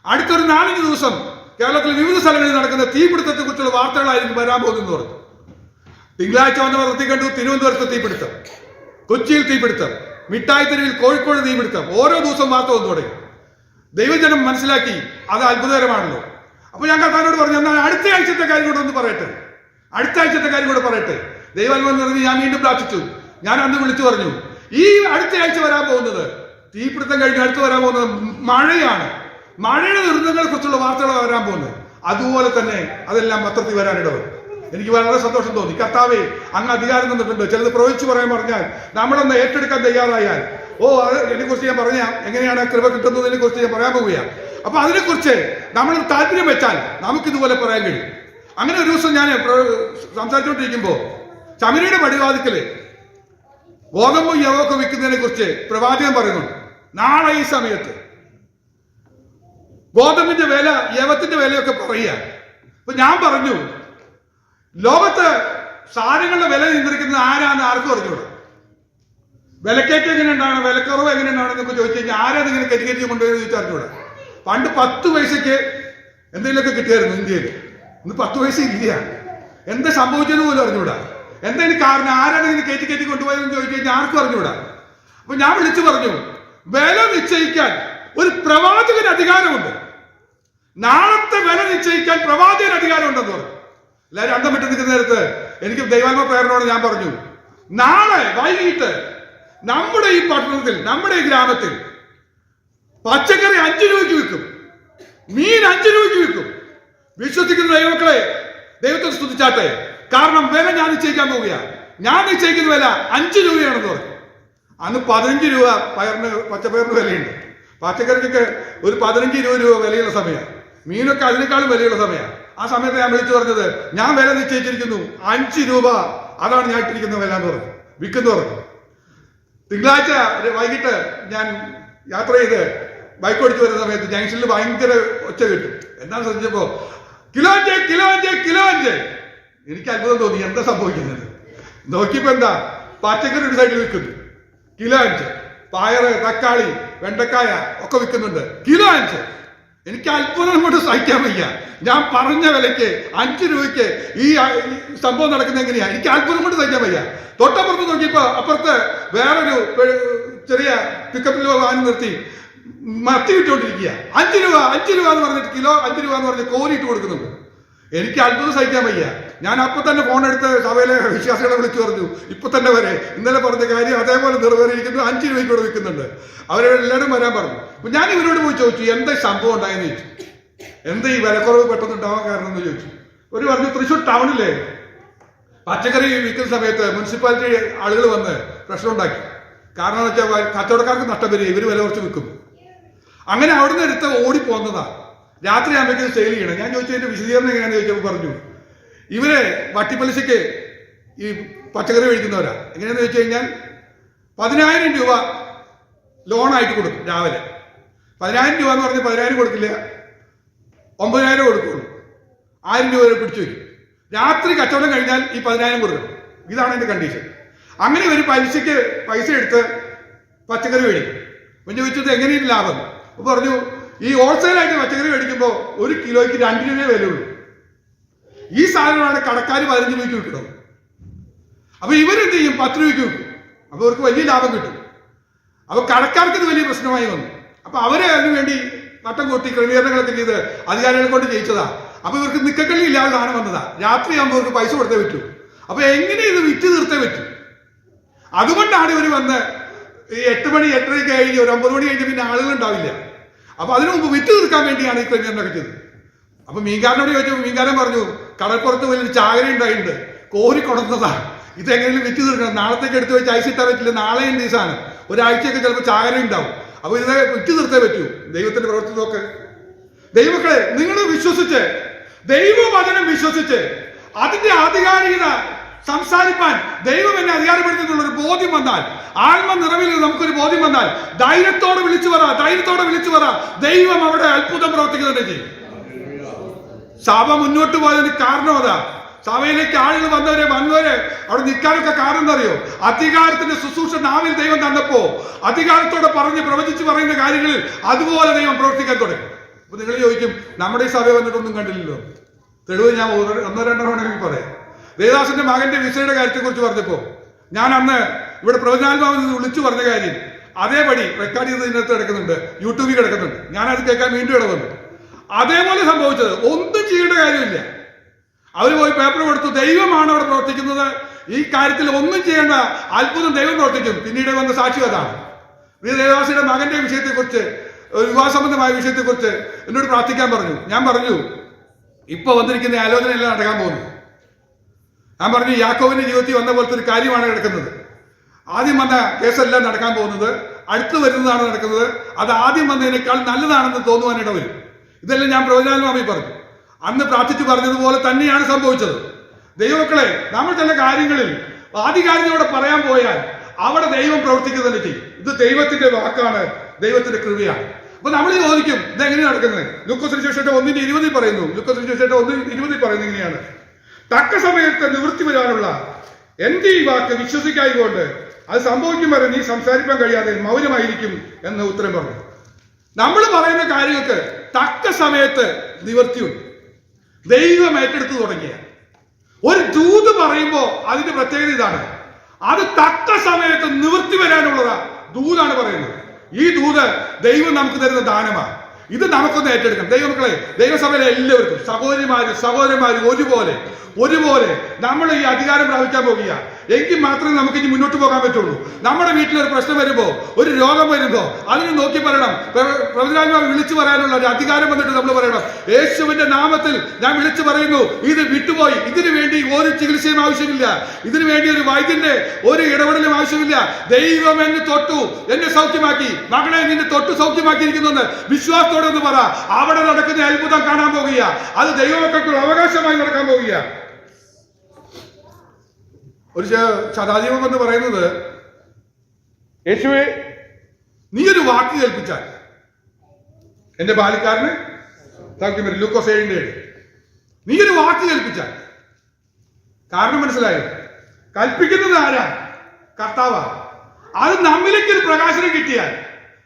അടുത്തൊരു 4-5 ദിവസം കേരളത്തിലെ വിവിധ സ്ഥലങ്ങളിൽ നടക്കുന്ന തീപിടുത്തത്തെ കുറിച്ചുള്ള വാർത്തകളായിരിക്കും വരാൻ പോകുന്നു പറഞ്ഞു. തിങ്കളാഴ്ച വന്ന പത്രത്തിൽ കണ്ടു തിരുവനന്തപുരത്ത് തീപിടുത്തം, കൊച്ചിയിൽ തീപിടുത്തം, മിഠായി തെരുവിൽ കോഴിക്കോട് തീപിടുത്തം. ഓരോ ദിവസം വാർത്ത വന്നു തുടങ്ങി. ദൈവജനം മനസ്സിലാക്കി അത് അത്ഭുതകരമാണല്ലോ. അപ്പൊ ഞാൻ കർത്താവിനോട് പറഞ്ഞു, എന്നാൽ അടുത്ത ആഴ്ചത്തെ കാര്യം കൂടെ ഒന്ന് പറയട്ടെ, അടുത്ത ആഴ്ചത്തെ കാര്യം കൂടെ പറയട്ടെ. ദൈവാത്മാവ് പറഞ്ഞ് ഞാൻ വീണ്ടും പ്രാർത്ഥിച്ചു. ഞാൻ അന്ന് വിളിച്ചു പറഞ്ഞു, ഈ അടുത്ത ആഴ്ച വരാൻ പോകുന്നത് തീപിടുത്തം കഴിഞ്ഞ് അടുത്ത് വരാൻ പോകുന്നത് മഴയാണ്, മഴയുടെ ദുരിതങ്ങളെ കുറിച്ചുള്ള വാർത്തകൾ വരാൻ പോകുന്നത്. അതുപോലെ തന്നെ അതെല്ലാം പത്രത്തിൽ വരാനിടവരും. എനിക്ക് വളരെ സന്തോഷം തോന്നി. കർത്താവേ അങ്ങ് അധികാരം തന്നിട്ടുണ്ട്. ചിലത് പ്രവചിച്ചു പറയാൻ പറഞ്ഞാൽ നമ്മളൊന്ന് ഏറ്റെടുക്കാൻ തയ്യാറായാൽ അതിനെക്കുറിച്ച് ഞാൻ പറഞ്ഞ എങ്ങനെയാണ് കൃപ കിട്ടുന്നതിനെ കുറിച്ച് ഞാൻ പറയാൻ പോവുകയാണ്. അപ്പൊ അതിനെക്കുറിച്ച് നമ്മൾ താല്പര്യം വെച്ചാൽ നമുക്കിതുപോലെ പറയാൻ കഴിയും. അങ്ങനെ ഒരു ദിവസം ഞാൻ സംസാരിച്ചുകൊണ്ടിരിക്കുമ്പോൾ ശമരിയുടെ പടിവാതിക്കല് ഗോതമ്പും യവൊക്കെ വിൽക്കുന്നതിനെ കുറിച്ച് പ്രവാചകൻ പറയുന്നുണ്ട്. നാളെ ഈ സമയത്ത് ഗോതമ്പിന്റെ വില യവത്തിന്റെ വിലയൊക്കെ പറയുക. അപ്പൊ ഞാൻ പറഞ്ഞു, ലോകത്ത് സാധനങ്ങളുടെ വില നിയന്ത്രിക്കുന്നത് ആരാന്ന് ആർക്കും അറിഞ്ഞൂടാ. വിലക്കയറ്റം എങ്ങനെയുണ്ടാണ്, വിലക്കുറവ് എങ്ങനെയുണ്ടാണെന്നൊക്കെ ചോദിച്ചു കഴിഞ്ഞാൽ ആരാണ് ഇങ്ങനെ കരികരിച്ച് കൊണ്ടുപോയി ചോദിച്ചാൽ അറിഞ്ഞൂടാ. പണ്ട് 10 പൈസയ്ക്ക് എന്തെങ്കിലുമൊക്കെ കിട്ടിയായിരുന്നു ഇന്ത്യയിൽ. ഇന്ന് 10 പൈസ ഇല്ല. എന്താ സംഭവിച്ചത് പോലും അറിഞ്ഞൂടാ. എന്തെങ്കിലും കാരണം ആരാണ് ഇങ്ങനെ കയറ്റി കൊണ്ടുപോയതെന്ന് ചോദിച്ചു കഴിഞ്ഞാൽ ആർക്കും അറിഞ്ഞൂടാ. അപ്പൊ ഞാൻ വിളിച്ചു പറഞ്ഞു, വില നിശ്ചയിക്കാൻ ഒരു പ്രവാചകന് അധികാരമുണ്ട്. നാളത്തെ വില നിശ്ചയിക്കാൻ പ്രവാചകന് അധികാരമുണ്ടെന്ന് പറഞ്ഞു. എല്ലാവരും അന്തം വിട്ട് നിൽക്കുന്ന നേരത്ത് എനിക്ക് ദൈവാത്മ പ്രേരണയോട് ഞാൻ പറഞ്ഞു, നാളെ വൈകിട്ട് നമ്മുടെ ഈ പട്ടണത്തിൽ, നമ്മുടെ ഈ ഗ്രാമത്തിൽ പച്ചക്കറി 5 രൂപയ്ക്ക് വിൽക്കും, മീൻ 5 രൂപയ്ക്ക് വിൽക്കും. വിശ്വസിക്കുന്ന ദൈവമക്കളെ ദൈവത്തെ സ്തുതിച്ചാട്ടെ. കാരണം വില ഞാൻ നിശ്ചയിക്കാൻ പോവുകയാണ്. ഞാൻ നിശ്ചയിക്കുന്ന വില 5 രൂപയാണെന്ന് പറഞ്ഞു. അന്ന് 15 രൂപ പച്ചപ്പയറിന് വിലയുണ്ട്. പച്ചക്കറിക്കൊക്കെ ഒരു 15-20 രൂപ വിലയുള്ള സമയമാണ്. മീനൊക്കെ അതിനേക്കാളും വിലയുള്ള സമയമാണ്. ആ സമയത്ത് ഞാൻ വിളിച്ചു പറഞ്ഞത്, ഞാൻ വില നിശ്ചയിച്ചിരിക്കുന്നു 5 രൂപ, അതാണ് ഞാൻ ഇട്ടിരിക്കുന്ന വില എന്ന് പറഞ്ഞു, വിൽക്കുന്നു പറഞ്ഞു. തിങ്കളാഴ്ച വൈകിട്ട് ഞാൻ യാത്ര ചെയ്ത് ബൈക്ക് ഓടിച്ചു വരുന്ന സമയത്ത് ജംഗ്ഷനിൽ ഭയങ്കര ഒച്ച കിട്ടും. എന്താണെന്ന് ശ്രദ്ധിച്ചപ്പോ കിലോ 5. എനിക്ക് അത്ഭുതം തോന്നി, എന്താ സംഭവിക്കുന്നത്. നോക്കിയപ്പോ എന്താ, പച്ചക്കറി ഒരു സൈഡിൽ വിൽക്കുന്നു കിലോ 5, പയറ്, തക്കാളി, വെണ്ടക്കായ ഒക്കെ വിൽക്കുന്നുണ്ട് കിലോ 5. എനിക്ക് അത്ഭുതം കൊണ്ട് സഹിക്കാൻ വയ്യ. ഞാൻ പറഞ്ഞ വിലയ്ക്ക് 5 രൂപയ്ക്ക് ഈ സംഭവം നടക്കുന്നത് എങ്ങനെയാ, എനിക്ക് അത്ഭുതം കൊണ്ട് സഹിക്കാൻ വയ്യ. തൊട്ടപ്പുറത്ത് നോക്കിയപ്പോ അപ്പുറത്ത് വേറൊരു ചെറിയ പിക്കപ്പിൽ വാങ്ങി നിർത്തി മത്തി വിട്ടുകൊണ്ടിരിക്കുക. 5 രൂപ എന്ന് പറഞ്ഞിട്ട് കിലോ 5 രൂപ എന്ന് പറഞ്ഞ് കോരിയിട്ട് കൊടുക്കുന്നുണ്ട്. എനിക്ക് അത്ഭുതം സഹിക്കാൻ വയ്യ. ഞാൻ അപ്പൊ തന്നെ ഫോൺ എടുത്ത് സഭയിലെ വിശ്വാസികളെ വിളിച്ചു പറഞ്ഞു, ഇപ്പൊ തന്നെ വരെ ഇന്നലെ പറഞ്ഞ കാര്യം അതേപോലെ നിറവേറിയിരിക്കുന്നു, 5 രൂപയ്ക്ക് കൂടെ വിൽക്കുന്നുണ്ട്. അവരെല്ലാവരും വരാൻ പറഞ്ഞു. അപ്പൊ ഞാൻ ഇവരോട് പോയി ചോദിച്ചു, എന്താ സംഭവം ഉണ്ടായെന്ന് ചോദിച്ചു, എന്താ ഈ വിലക്കുറവ് പെട്ടെന്ന് ഉണ്ടാവാൻ കാരണം എന്ന് ചോദിച്ചു. ഒരു പറഞ്ഞു, തൃശ്ശൂർ ടൗണിലെ പച്ചക്കറി വിൽക്കുന്ന സമയത്ത് മുനിസിപ്പാലിറ്റി ആളുകൾ വന്ന് പ്രശ്നം ഉണ്ടാക്കി. കാരണം എന്ന് വെച്ചാൽ കച്ചവടക്കാർക്ക് നഷ്ടം വരിക, ഇവർ വില കുറച്ച് വിൽക്കും. അങ്ങനെ അവിടുന്ന് എടുത്ത് ഓടിപ്പോന്നതാ. രാത്രി ആകുമ്പോഴേക്കും സെയിൽ ചെയ്യണം. ഞാൻ ചോദിച്ചതിന്റെ വിശദീകരണം എങ്ങനെയാണെന്ന് ചോദിച്ചപ്പോൾ പറഞ്ഞു, ഇവര് വട്ടിപ്പലിശയ്ക്ക് ഈ പച്ചക്കറി മേടിക്കുന്നവരാ. എങ്ങനെയാന്ന് ചോദിച്ചു കഴിഞ്ഞാൽ 10,000 രൂപ ലോണായിട്ട് കൊടുക്കും. രാവിലെ 10,000 രൂപ എന്ന് പറഞ്ഞ് 10,000 കൊടുക്കില്ല, 9,000 കൊടുക്കുള്ളൂ. 1000 രൂപ വരെ പിടിച്ചു വയ്ക്കും. രാത്രി കച്ചവടം കഴിഞ്ഞാൽ ഈ 10,000 കൊടുക്കണം. ഇതാണ് എന്റെ കണ്ടീഷൻ. അങ്ങനെ ഒരു പലിശയ്ക്ക് പൈസ എടുത്ത് പച്ചക്കറി മേടിക്കും. അപ്പം ചോദിച്ചത് എങ്ങനെയാണ് ലാഭം. അപ്പോൾ പറഞ്ഞു, ഈ ഹോൾസെയിലായിട്ട് പച്ചക്കറി മേടിക്കുമ്പോൾ 1 കിലോയ്ക്ക് 2 രൂപയെ വിലയുള്ളൂ. ഈ സാധനമാണ് കടക്കാർ 15 രൂപയ്ക്ക് വിൽക്കുന്നത്. അപ്പൊ ഇവരെന്ത് ചെയ്യും, 10 രൂപയ്ക്ക് വിൽക്കും. അപ്പൊ അവർക്ക് വലിയ ലാഭം കിട്ടും. അപ്പൊ കടക്കാർക്ക് ഇത് വലിയ പ്രശ്നമായി വന്നു. അപ്പൊ അവരെ അതിനുവേണ്ടി നട്ടം കൂട്ടി ക്രമീകരണങ്ങളൊക്കെ ചെയ്ത് അധികാരികളെ കൊണ്ട് ജയിച്ചതാ. അപ്പൊ ഇവർക്ക് നിക്കക്കള്ളി ഇല്ലാതെ സാധനം വന്നതാ. രാത്രിയാകുമ്പോൾ ഇവർക്ക് പൈസ കൊടുത്തേ പറ്റൂ. അപ്പൊ എങ്ങനെ ഇത് വിറ്റ് തീർത്തേ പറ്റൂ. അതുകൊണ്ടാണ് ഇവർ വന്ന് ഈ 8 മണി 8:30 കഴിഞ്ഞ് ഒരു 9 മണി കഴിഞ്ഞ് പിന്നെ ആളുകൾ ഉണ്ടാവില്ല. അപ്പൊ അതിനു മുമ്പ് വിറ്റ് തീർക്കാൻ വേണ്ടിയാണ് ഈ ക്രമീകരണമൊക്കെ ചെയ്തത്. അപ്പൊ മീൻകാരനോട് ചോദിച്ചു, മീൻകാരൻ പറഞ്ഞു, കടൽപ്പുറത്ത് വലിയൊരു ചാകര ഉണ്ടായിട്ടുണ്ട്, കോരി കൊടുത്തതാ, ഇതെങ്ങനെയും വിറ്റ് തീർക്കണം, നാളത്തേക്ക് എടുത്ത് വെച്ച് ഐസിട്ടാൻ പറ്റില്ല, നാളെ ഉണ്ട് ഈ സാധനം, ഒരാഴ്ചയൊക്കെ ചിലപ്പോൾ ചാകര ഉണ്ടാവും, അപ്പൊ ഇത് വിറ്റ് തീർത്തേ പറ്റൂ. ദൈവത്തിന്റെ പ്രവൃത്തി നോക്ക്. ദൈവമക്കളെ, നിങ്ങൾ വിശ്വസിച്ച്, ദൈവവചനം വിശ്വസിച്ച് അതിന്റെ ആധികാരികത സംസാരിപ്പാൻ ദൈവം എന്നെ അധികാരപ്പെടുത്തിയിട്ടുള്ള ഒരു ബോധ്യം വന്നാൽ, ആത്മ നിറവിൽ നമുക്കൊരു ബോധ്യം വന്നാൽ, ധൈര്യത്തോടെ വിളിച്ചു പറ, ദൈവം അവിടെ അത്ഭുതം പ്രവർത്തിക്കുക ചെയ്യും. സഭ മുന്നോട്ട് പോയതിന് കാരണം അതാ. സഭയിലേക്ക് ആളുകൾ വന്നവരെ അവിടെ നിൽക്കാനൊക്കെ കാരണം എന്തറിയോ? അധികാരത്തിന്റെ ശുശ്രൂഷ നാവിൽ ദൈവം തന്നപ്പോ അധികാരത്തോടെ പ്രവചിച്ച് പറയുന്ന കാര്യങ്ങളിൽ അതുപോലെ ദൈവം പ്രവർത്തിക്കാൻ തുടങ്ങി. അപ്പൊ നിങ്ങൾ ചോദിക്കും, നമ്മുടെ ഈ സഭ വന്നിട്ടൊന്നും കണ്ടില്ലല്ലോ. തെളിവ് ഞാൻ ഒന്നോ രണ്ടോ വേണമെങ്കിൽ പറയാം. ദേവദാസന്റെ മകന്റെ വിസയുടെ കാര്യത്തെ കുറിച്ച് പറഞ്ഞപ്പോ ഞാൻ അന്ന് ഇവിടെ പ്രവചനാത്മാവിൽ നിന്ന് വിളിച്ചു പറഞ്ഞ കാര്യം അതേപടി റെക്കോർഡ് ചെയ്ത് ഇതിനകത്ത് കിടക്കുന്നുണ്ട്, യൂട്യൂബിൽ കിടക്കുന്നുണ്ട്. ഞാനത് കേൾക്കാൻ വീണ്ടും ഇടവന്നു. അതേപോലെ സംഭവിച്ചത്. ഒന്നും ചെയ്യേണ്ട കാര്യമില്ല. അവർ പോയി പേപ്പർ കൊടുത്തു, ദൈവമാണ് അവിടെ പ്രവർത്തിക്കുന്നത്, ഈ കാര്യത്തിൽ ഒന്നും ചെയ്യേണ്ട, അത്ഭുതം ദൈവം പ്രവർത്തിക്കും. പിന്നീട് വന്ന സാക്ഷി അതാണ്. ദേവദാസിയുടെ മകന്റെ വിഷയത്തെക്കുറിച്ച്, വിവാഹ സംബന്ധമായ വിഷയത്തെക്കുറിച്ച് എന്നോട് പ്രാർത്ഥിക്കാൻ പറഞ്ഞു. ഞാൻ പറഞ്ഞു, ഇപ്പൊ വന്നിരിക്കുന്ന ആലോചനയെല്ലാം നടക്കാൻ പോകുന്നു. ഞാൻ പറഞ്ഞു, യാക്കോബിന്റെ ജീവിതത്തിൽ വന്ന പോലത്തെ ഒരു കാര്യമാണ് കിടക്കുന്നത്. ആദ്യം വന്ന കേസെല്ലാം നടക്കാൻ പോകുന്നത്, അടുത്ത് വരുന്നതാണ് നടക്കുന്നത്. അത് ആദ്യം വന്നതിനേക്കാൾ നല്ലതാണെന്ന് തോന്നുവാനിട വരും. ഇതെല്ലാം ഞാൻ പ്രവചനാത്മാവിൽ പറഞ്ഞു. അന്ന് പ്രാർത്ഥിച്ചു പറഞ്ഞതുപോലെ തന്നെയാണ് സംഭവിച്ചത്. ദൈവമക്കളെ, നമ്മൾ ചില കാര്യങ്ങളിൽ ആധികാരികതയോടെ പറയാൻ പോയാൽ അവിടെ ദൈവം പ്രവർത്തിക്കുക തന്നെ ചെയ്യും. ഇത് ദൈവത്തിന്റെ വാക്കാണ്, ദൈവത്തിന്റെ കൃപയാണ്. അപ്പൊ നമ്മൾ ചോദിക്കും, ഇതെങ്ങനെയാണ് നടക്കുന്നത്? ലൂക്കോസ് സുവിശേഷം 1:20 പറയുന്നു. ലൂക്കോസ് സുവിശേഷം 1:20 പറയുന്നത് ഇങ്ങനെയാണ്: തക്ക സമയത്ത് നിവൃത്തി വരാനുള്ള എന്റെ ഈ വാക്ക് വിശ്വസിക്കായതുകൊണ്ട് അത് സംഭവിക്കും വരെ നീ സംസാരിക്കാൻ കഴിയാതെ മൗനമായിരിക്കും എന്ന് ഉത്തരം പറഞ്ഞു. നമ്മൾ പറയുന്ന കാര്യങ്ങൾക്ക് തക്ക സമയത്ത് നിവൃത്തിയുണ്ട്. ദൈവം ഏറ്റെടുത്തു തുടങ്ങിയ ഒരു ദൂത് പറയുമ്പോ അതിന്റെ പ്രത്യേകത ഇതാണ്, അത് തക്ക സമയത്ത് നിവൃത്തി വരാനുള്ളതാ ദൂതാണ് പറയുന്നത്. ഈ ദൂത് ദൈവം നമുക്ക് തരുന്ന ദാനമാണ്. ഇത് നമുക്കൊന്ന് ഏറ്റെടുക്കണം. ദൈവമക്കളെ, ദൈവസഭയിലെ എല്ലാവർക്കും സഹോദരന്മാര് ഒരുപോലെ നമ്മൾ ഈ അധികാരം പ്രാപിക്കാൻ പോകുക. എങ്കിൽ മാത്രമേ നമുക്ക് ഇനി മുന്നോട്ട് പോകാൻ പറ്റുള്ളൂ. നമ്മുടെ വീട്ടിലൊരു പ്രശ്നം വരുമ്പോ, ഒരു രോഗം വരുമ്പോ അതിന് നോക്കി പറയണം. പ്രവചനാത്മാവ് വിളിച്ചു പറയാനുള്ള ഒരു അധികാരം വന്നിട്ട് നമ്മൾ പറയണം, യേശുവിന്റെ നാമത്തിൽ ഞാൻ വിളിച്ചു പറയുന്നു, ഇത് വിട്ടുപോയി, ഇതിനു വേണ്ടി ഒരു ചികിത്സയും ആവശ്യമില്ല, ഇതിനു വേണ്ടി ഒരു വൈദ്യന്റെ ഒരു ഇടപെടലും ആവശ്യമില്ല. ദൈവം എന്നെ തൊട്ടു, എന്നെ സൗഖ്യമാക്കി, മകളെ നിന്നെ തൊട്ടു സൗഖ്യമാക്കിയിരിക്കുന്നു വിശ്വാസത്തോടെ ഒന്ന് പറ. അവിടെ നടക്കുന്ന അത്ഭുതം കാണാൻ പോകുക. അത് ദൈവമക്കൾക്കുള്ള അവകാശമായി നടക്കാൻ പോകുക. ഒരു ശതാധിപം എന്ന് പറയുന്നത്, യേശുവേ നീ ഒരു വാക്ക് കേൾപ്പിച്ചാൽ എന്റെ ബാലിക്കാരന് സൗഖ്യം വരും. ലൂക്കോസ് 7:7. നീ ഒരു വാക്ക് കേൾപ്പിച്ചാൽ. കാരണം മനസ്സിലായോ? കൽപ്പിക്കുന്നത് ആരാ? കർത്താവാ. അത് നമ്മിലേക്ക് ഒരു പ്രകാശനം കിട്ടിയാൽ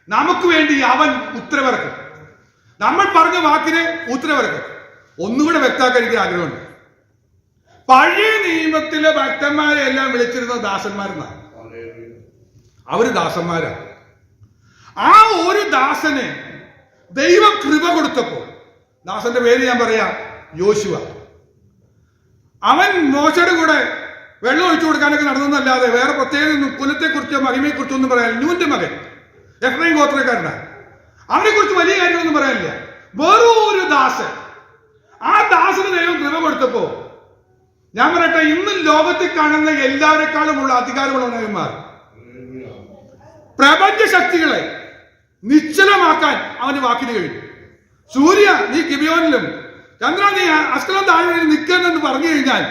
നമുക്ക് വേണ്ടി അവൻ ഉത്തരവിറക്കും. നമ്മൾ പറഞ്ഞ വാക്കിന് ഉത്തരവിറക്കും. ഒന്നുകൂടെ വ്യക്തമാക്കാൻ എനിക്ക് ആഗ്രഹമുണ്ട്. പഴയ നിയമത്തിലെ ഭക്തന്മാരെ എല്ലാം വിളിച്ചിരുന്ന ദാസന്മാരെന്നാണ്. അവര് ദാസന്മാരാണ്. ആ ഒരു ദാസന് ദൈവം കൃപ കൊടുത്തപ്പോൾ, ദാസന്റെ പേര് ഞാൻ പറയാം, യോശുവ. അവൻ മോശയുടെ കൂടെ വെള്ളം ഒഴിച്ചു കൊടുക്കാനൊക്കെ നടന്നല്ലാതെ വേറെ പ്രത്യേക കുലത്തെക്കുറിച്ചോ മഹിമയെക്കുറിച്ചോ ഒന്നും പറയാൻ. നൂന്റെ മകൻ എഫ്രൈം ഗോത്രക്കാരനാണ്. അവനെ കുറിച്ച് വലിയ കാര്യമൊന്നും പറയാനില്ല. വെറും ഒരു ദാസൻ. ആ ദാസന് ദൈവം കൃപ കൊടുത്തപ്പോ, ഞാൻ പറയട്ടെ, ഇന്ന് ലോകത്തിൽ കാണുന്ന എല്ലാവരെക്കാളുമുള്ള അധികാരമുള്ള നബിമാർ പ്രപഞ്ച ശക്തികളെ നിശ്ചലമാക്കാൻ അവന് വാക്കിന് കഴിയും. സൂര്യ നീ ഗിബിയോനിലും, ചന്ദ്ര നീ അസ്കലം താഴ്വരയിൽ നിൽക്കുന്നെന്ന് പറഞ്ഞു കഴിഞ്ഞാൽ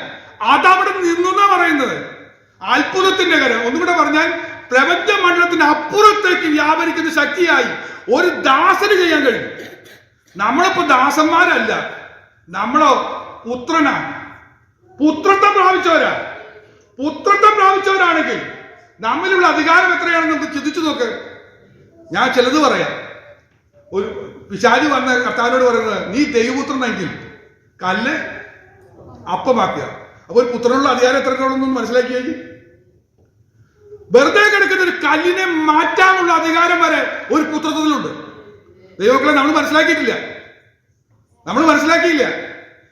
അതവിടെ നിന്നാ പറയുന്നത്. അത്ഭുതത്തിന്റെ കാര്യം ഒന്നുകൂടെ പറഞ്ഞാൽ, പ്രപഞ്ച മണ്ഡലത്തിന് അപ്പുറത്തേക്ക് വ്യാപരിക്കുന്ന ശക്തിയായി ഒരു ദാസന് ചെയ്യാൻ കഴിയും. നമ്മളിപ്പോ ദാസന്മാരല്ല, നമ്മളോ പുത്രനാണ്. പുത്രത്വം പ്രാപിച്ചവരാണെങ്കിൽ നമ്മിലുള്ള അധികാരം എത്രയാണെന്ന് നമുക്ക് ചിന്തിച്ചു നോക്ക്. ഞാൻ ചിലത് പറയാം. ഒരു പിശാചി വന്ന കർത്താവിനോട് പറയുന്നത്, നീ ദൈവപുത്രനെങ്കിൽ കല്ല് അപ്പമാക്കുക. അപ്പൊ ഒരു പുത്രനുള്ള അധികാരം എത്രയാണെന്നൊന്നും മനസ്സിലാക്കിയേ. വെറുതെ കിടക്കുന്ന ഒരു കല്ലിനെ മാറ്റാനുള്ള അധികാരം വരെ ഒരു പുത്രത്വത്തിലുണ്ട്. ദൈവമക്കളെ, നമ്മൾ മനസ്സിലാക്കിയില്ല.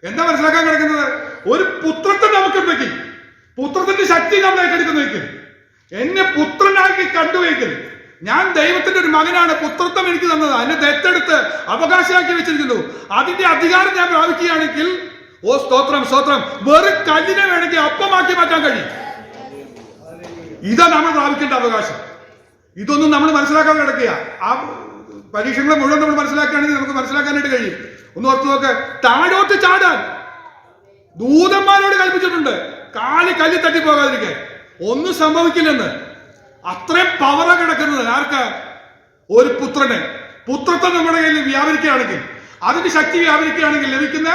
എന്താ മനസ്സിലാക്കാൻ കിടക്കുന്നത്? ഒരു പുത്രത്വം നമുക്കുണ്ടെങ്കിൽ, പുത്രത്തിന്റെ ശക്തി നമ്മൾ ഏറ്റെടുക്കുന്നെങ്കിൽ, എന്നെ പുത്രനാക്കി കണ്ടുവെങ്കിൽ, ഞാൻ ദൈവത്തിന്റെ ഒരു മകനാണ്, പുത്രത്വം എനിക്ക് തന്നത്, അതിനെ ദത്തെടുത്ത് അവകാശമാക്കി വെച്ചിരിക്കുന്നു. അതിന്റെ അധികാരം ഞാൻ പ്രാപിക്കുകയാണെങ്കിൽ, ഓ സ്തോത്രം സ്തോത്രം, വെറും കല്ലിനെ വേണമെങ്കിൽ അപ്പമാക്കി മാറ്റാൻ കഴിയും. ഇതാ നമ്മൾ പ്രാപിക്കേണ്ട അവകാശം. ഇതൊന്നും നമ്മൾ മനസ്സിലാക്കാതെ കിടക്കുക. ആ പരീക്ഷകളെ മുഴുവൻ നമ്മൾ മനസ്സിലാക്കുകയാണെങ്കിൽ നമുക്ക് മനസ്സിലാക്കാനായിട്ട് കഴിയും. ഒന്ന് ഓർത്ത് നോക്ക്, താഴോട്ട് ചാടാൻ ദൂതന്മാരോട് കൽപ്പിച്ചിട്ടുണ്ട്, കാല് കല്ലിൽ തട്ടിപ്പോകാതിരിക്കാൻ. ഒന്നും സംഭവിക്കില്ലെന്ന്. അത്രയും പവറ കിടക്കുന്നത് ആർക്ക്? ഒരു പുത്രന്. പുത്രത്വം നമ്മുടെ കയ്യിൽ വ്യാപരിക്കുകയാണെങ്കിൽ, അതിന്റെ ശക്തി വ്യാപരിക്കുകയാണെങ്കിൽ ലഭിക്കുന്ന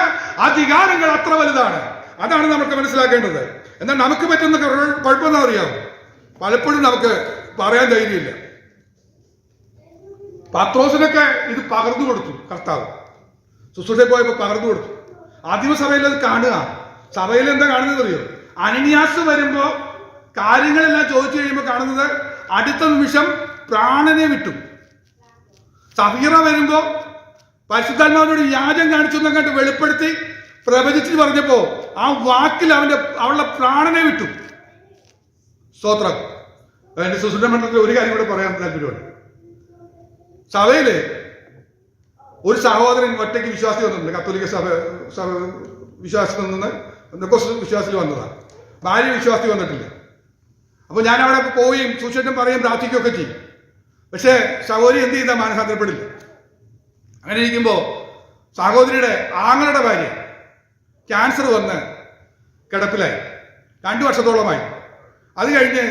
അധികാരങ്ങൾ അത്ര വലുതാണ്. അതാണ് നമുക്ക് മനസ്സിലാക്കേണ്ടത്. എന്നാൽ നമുക്ക് പറ്റുന്ന കുഴപ്പമെന്ന് അറിയാം, പലപ്പോഴും നമുക്ക് പറയാൻ ധൈര്യമില്ല. പത്രോസിനൊക്കെ ഇത് പകർന്നു കൊടുത്തു കർത്താവ്. ശുശ്രൂഷയിൽ പോയപ്പോൾ പകർന്നു കൊടുത്തു. ആദിമസഭയിൽ അത് കാണുക. സഭയിൽ എന്താ കാണുന്നത് അറിയോ? അനനിയാസ് വരുമ്പോ കാര്യങ്ങളെല്ലാം ചോദിച്ചു കഴിയുമ്പോൾ കാണുന്നത് അടുത്ത നിമിഷം പ്രാണനെ വിട്ടു. സഫീറ വരുമ്പോ പരിശുദ്ധാത്മാവിനോട് യാചം കാണിച്ചു എന്നങ്ങോട്ട് വെളിപ്പെടുത്തി പ്രവചിച്ചു പറഞ്ഞപ്പോ ആ വാക്കിൽ അവളുടെ പ്രാണനെ വിട്ടു. സ്തോത്രം. എന്റെ ശുശ്രൂഷ മണ്ഡലത്തിൽ ഒരു കാര്യം കൂടെ പറയാൻ താല്പര്യമുണ്ട്. സഭയില് ഒരു സഹോദരൻ ഒറ്റയ്ക്ക് വിശ്വാസി വന്നിട്ടുണ്ട്. കത്തോലിക്ക സഭ വിശ്വാസത്തിൽ നിന്ന് വിശ്വാസത്തിൽ വന്നതാണ്. ഭാര്യ വിശ്വാസത്തിൽ വന്നിട്ടില്ല. അപ്പൊ ഞാൻ അവിടെ പോവുകയും സുശേഷം പറയുകയും പ്രാർത്ഥിക്കുകയൊക്കെ ചെയ്യും. പക്ഷേ സഹോദരി എന്ത് ചെയ്താൽ മാനസാന്തരപ്പെടില്ല. അങ്ങനെ ഇരിക്കുമ്പോ സഹോദരിയുടെ ആങ്ങളുടെ ഭാര്യ ക്യാൻസർ വന്ന് കിടപ്പിലായി. 2 വർഷത്തോളമായി. അത് കഴിഞ്ഞ്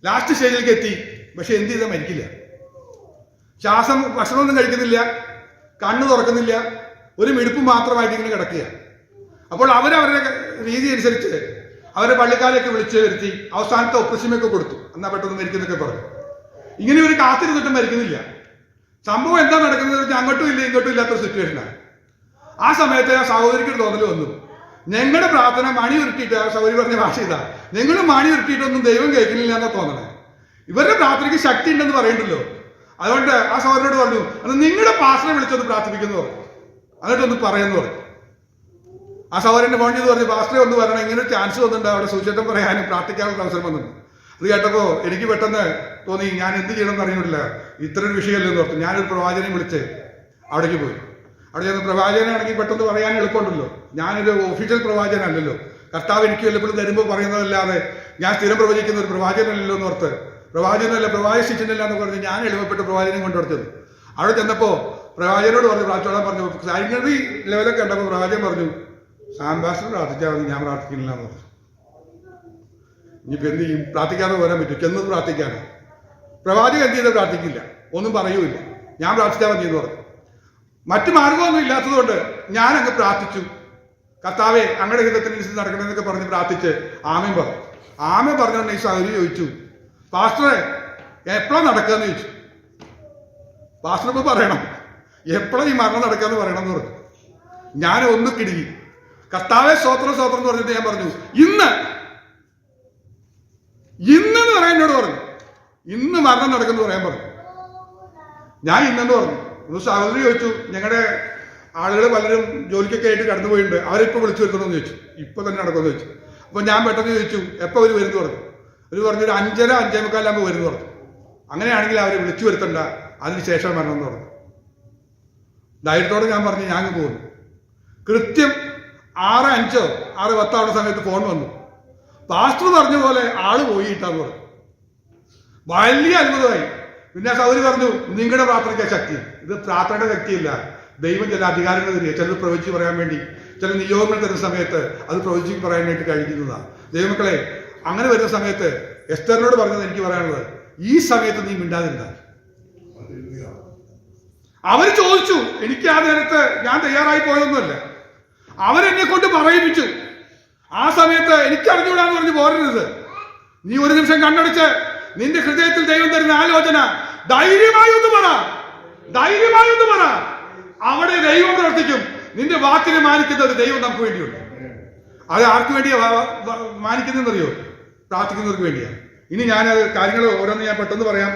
ലാസ്റ്റ് സ്റ്റേജിലേക്ക് എത്തി. പക്ഷെ എന്ത് ചെയ്താൽ മരിക്കില്ല. ഭക്ഷണമൊന്നും കഴിക്കുന്നില്ല, കണ്ണു തുറക്കുന്നില്ല, ഒരു മിടുപ്പ് മാത്രമായിട്ട് ഇങ്ങനെ കിടക്കുക. അപ്പോൾ അവരവരുടെ രീതി അനുസരിച്ച് അവരെ പള്ളിക്കാരെയൊക്കെ വിളിച്ചു വരുത്തി അവസാനത്തെ ഒപ്രസിമൊക്കെ കൊടുത്തു. എന്നാ പെട്ടെന്ന് മരിക്കുന്നൊക്കെ പറഞ്ഞു. ഇങ്ങനെ ഒരു കാത്തിരുന്നിട്ടും മരിക്കുന്നില്ല. സംഭവം എന്താ നടക്കുന്നത്? അങ്ങോട്ടും ഇല്ല ഇങ്ങോട്ടും ഇല്ലാത്തൊരു സിറ്റുവേഷനാണ്. ആ സമയത്ത് ആ സഹോദരിക്ക് തോന്നൽ വന്നു, ഞങ്ങളുടെ പ്രാർത്ഥന മണി ഉരുട്ടിയിട്ട്, ആ സഹോദരി പറഞ്ഞ ഭാഷ ഇതാ, നിങ്ങൾ മണി ഉരുട്ടിയിട്ടൊന്നും ദൈവം കേൾക്കുന്നില്ല എന്നാ തോന്നണേ. ഇവരുടെ പ്രാർത്ഥനയ്ക്ക് ശക്തി ഉണ്ടെന്ന് പറയണ്ടല്ലോ. അതുകൊണ്ട് ആ സഹോദരനോട് പറഞ്ഞു, അത് നിങ്ങളുടെ പാസ്റ്ററെ വിളിച്ചൊന്ന് പ്രാർത്ഥിപ്പിക്കുന്നു പറഞ്ഞു. എന്നിട്ടൊന്ന് പറയുന്നു പറഞ്ഞു. ആ സഹോദരന്റെ ഫോൺ ചെയ്ത് പറഞ്ഞു, പാസ്റ്ററെ ഒന്ന് വരണം, ഇങ്ങനെ ഒരു ചാൻസ് വന്നിട്ടുണ്ട്, അവിടെ സുവിശേഷം പറയാനും പ്രാർത്ഥിക്കാനുള്ള അവസരം വന്നിട്ടുണ്ട്. അത് കേട്ടപ്പോൾ എനിക്ക് പെട്ടെന്ന് തോന്നി, ഞാൻ എന്ത് ചെയ്യണം എന്ന് അറിയില്ല, ഇത്രയൊരു വിഷയമല്ലെന്ന് ഓർത്തു. ഞാനൊരു പ്രവാചകനെ വിളിച്ച് അവിടേക്ക് പോയി. അവിടെ ചെന്ന് പ്രവാചകനാണെങ്കിൽ പെട്ടെന്ന് പറയാൻ എളുപ്പമുണ്ടല്ലോ. ഞാനൊരു ഒഫീഷ്യൽ പ്രവാചകനല്ലല്ലോ. കർത്താവ് എനിക്ക് വല്ലപ്പോഴും തരുമ്പോൾ പറയുന്നതല്ലാതെ ഞാൻ സ്ഥിരം പ്രവചിക്കുന്ന ഒരു പ്രവാചകനല്ലല്ലോ എന്ന് ഓർത്ത്, പ്രവാചകനല്ല പ്രവാചിച്ചിട്ടില്ല എന്ന് പറഞ്ഞ് ഞാൻ എളുപ്പപ്പെട്ട പ്രവാചകനെ കൊണ്ടുവച്ചത്. അവിടെ ചെന്നപ്പോൾ പ്രവാചകനോട് പറഞ്ഞു, പ്രാർത്ഥിച്ചോളാൻ പറഞ്ഞു. സാരിങ്ങി ലെവലൊക്കെ കണ്ടപ്പോൾ പ്രവാചകൻ പറഞ്ഞു, സാംബാസ്റ്റർ പ്രാർത്ഥിച്ചാൽ മതി, ഞാൻ പ്രാർത്ഥിക്കുന്നില്ല എന്ന് പറഞ്ഞു. ഇനിയിപ്പോൾ എന്ത് ചെയ്യും? പ്രാർത്ഥിക്കാതെ പോരാൻ പറ്റും. ചെന്ന് പ്രാർത്ഥിക്കാനോ? പ്രവാചകൻ എന്ത് ചെയ്താൽ പ്രാർത്ഥിക്കില്ല, ഒന്നും പറയൂല. ഞാൻ പ്രാർത്ഥിച്ചാൽ മതി എന്ന് പറഞ്ഞു. മറ്റു മാർഗമൊന്നും ഇല്ലാത്തതുകൊണ്ട് ഞാൻ അങ്ങ് പ്രാർത്ഥിച്ചു. കർത്താവേ, അങ്ങയുടെ ഹിതത്തിനനുസരിച്ച് നടക്കണമെന്നൊക്കെ പറഞ്ഞ് പ്രാർത്ഥിച്ച് ആമേൻ പറഞ്ഞു. ആമേൻ പറഞ്ഞുകൊണ്ട് ഈ സഹോദരി ചോദിച്ചു, പാസ്റ്ററെ എപ്പോഴാണ് നടക്കുകയെന്ന് ചോദിച്ചു. പാസ്റ്റർ ഇപ്പൊ പറയണം, എപ്പോഴാണ് ഈ മരണം നടക്കാന്ന് പറയണം എന്ന് പറഞ്ഞു. ഞാൻ ഒന്ന് കിടുങ്ങി. കർത്താവെ സ്തോത്രം സ്തോത്രം എന്ന് പറഞ്ഞിട്ട് ഞാൻ പറഞ്ഞു, ഇന്നെന്ന് പറയാൻ എന്നോട് പറഞ്ഞു. ഇന്ന് മരണം നടക്കുന്നു പറയാൻ പറഞ്ഞു. ഞാൻ ഇന്നെന്ന് പറഞ്ഞു. ഒരു സഹോദരി ചോദിച്ചു, ഞങ്ങളുടെ ആളുകൾ പലരും ജോലിക്കൊക്കെ ആയിട്ട് കടന്നുപോയിട്ടുണ്ട്, അവരിപ്പോൾ വിളിച്ചു വരുത്തണമെന്ന് ചോദിച്ചു. ഇപ്പൊ തന്നെ നടക്കുമെന്ന് ചോദിച്ചു. അപ്പൊ ഞാൻ പെട്ടെന്ന് ചോദിച്ചു, എപ്പോൾ അവർ വരുന്നു പറഞ്ഞു. അവർ പറഞ്ഞു, ഒരു 5:30 5:45 വരുന്നു പറഞ്ഞു. അങ്ങനെയാണെങ്കിൽ അവരെ വിളിച്ചു വരുത്തണ്ട, അതിനുശേഷം വരണം എന്ന് പറഞ്ഞു. ധൈര്യത്തോടെ ഞാൻ പറഞ്ഞു, ഞാൻ പോകുന്നു. കൃത്യം 6:05 6:10 ആവുന്ന സമയത്ത് ഫോൺ വന്നു. പാസ്റ്റർ പറഞ്ഞ പോലെ ആള് പോയിട്ടാന്ന് പറഞ്ഞു. വലിയ അത്ഭുതമായി. പിന്നെ സൗകര്യം പറഞ്ഞു, നിങ്ങളുടെ പ്രാർത്ഥനയ്ക്ക് ശക്തി. ഇത് പ്രാർത്ഥനയുടെ ശക്തിയില്ല, ദൈവം ചില അധികാരങ്ങൾ തരിക, ചിലത് പ്രവചിച്ച് പറയാൻ വേണ്ടി, ചില നിയോഗങ്ങൾ തരുന്ന സമയത്ത് അത് പ്രവചിച്ച് പറയാൻ വേണ്ടി കഴിക്കുന്നതാണ്. ദൈവമക്കളെ, അങ്ങനെ വരുന്ന സമയത്ത് എസ്തറിനോട് പറഞ്ഞത് എനിക്ക് പറയാനുള്ളത്, ഈ സമയത്ത് നീ മിണ്ടാതിരുന്ന. അവർ ചോദിച്ചു, എനിക്ക് ആ നേരത്ത് ഞാൻ തയ്യാറായി പോയതൊന്നുമല്ല, അവരെന്നെ കൊണ്ട് പറയിപ്പിച്ചു. ആ സമയത്ത് എനിക്ക് അറിഞ്ഞുകൂടാന്ന് പറഞ്ഞ് പോരരുത്. നീ ഒരു നിമിഷം കണ്ണടച്ച് നിന്റെ ഹൃദയത്തിൽ ദൈവം തരുന്ന ആലോചന ധൈര്യമായി ഒന്ന് പറ, ധൈര്യമായി ഒന്ന് പറ. അവിടെ ദൈവം പ്രവർത്തിക്കും. നിന്റെ വാക്കിനെ മാനിക്കുന്നത് ദൈവം നമുക്ക് വേണ്ടിയുണ്ട്. അത് ആർക്ക് വേണ്ടിയാ മാനിക്കുന്നറിയോ? പ്രാർത്ഥിക്കുന്നവർക്ക് വേണ്ടിയാണ്. ഇനി ഞാൻ കാര്യങ്ങൾ ഓരോന്ന് ഞാൻ പെട്ടെന്ന് പറയാം.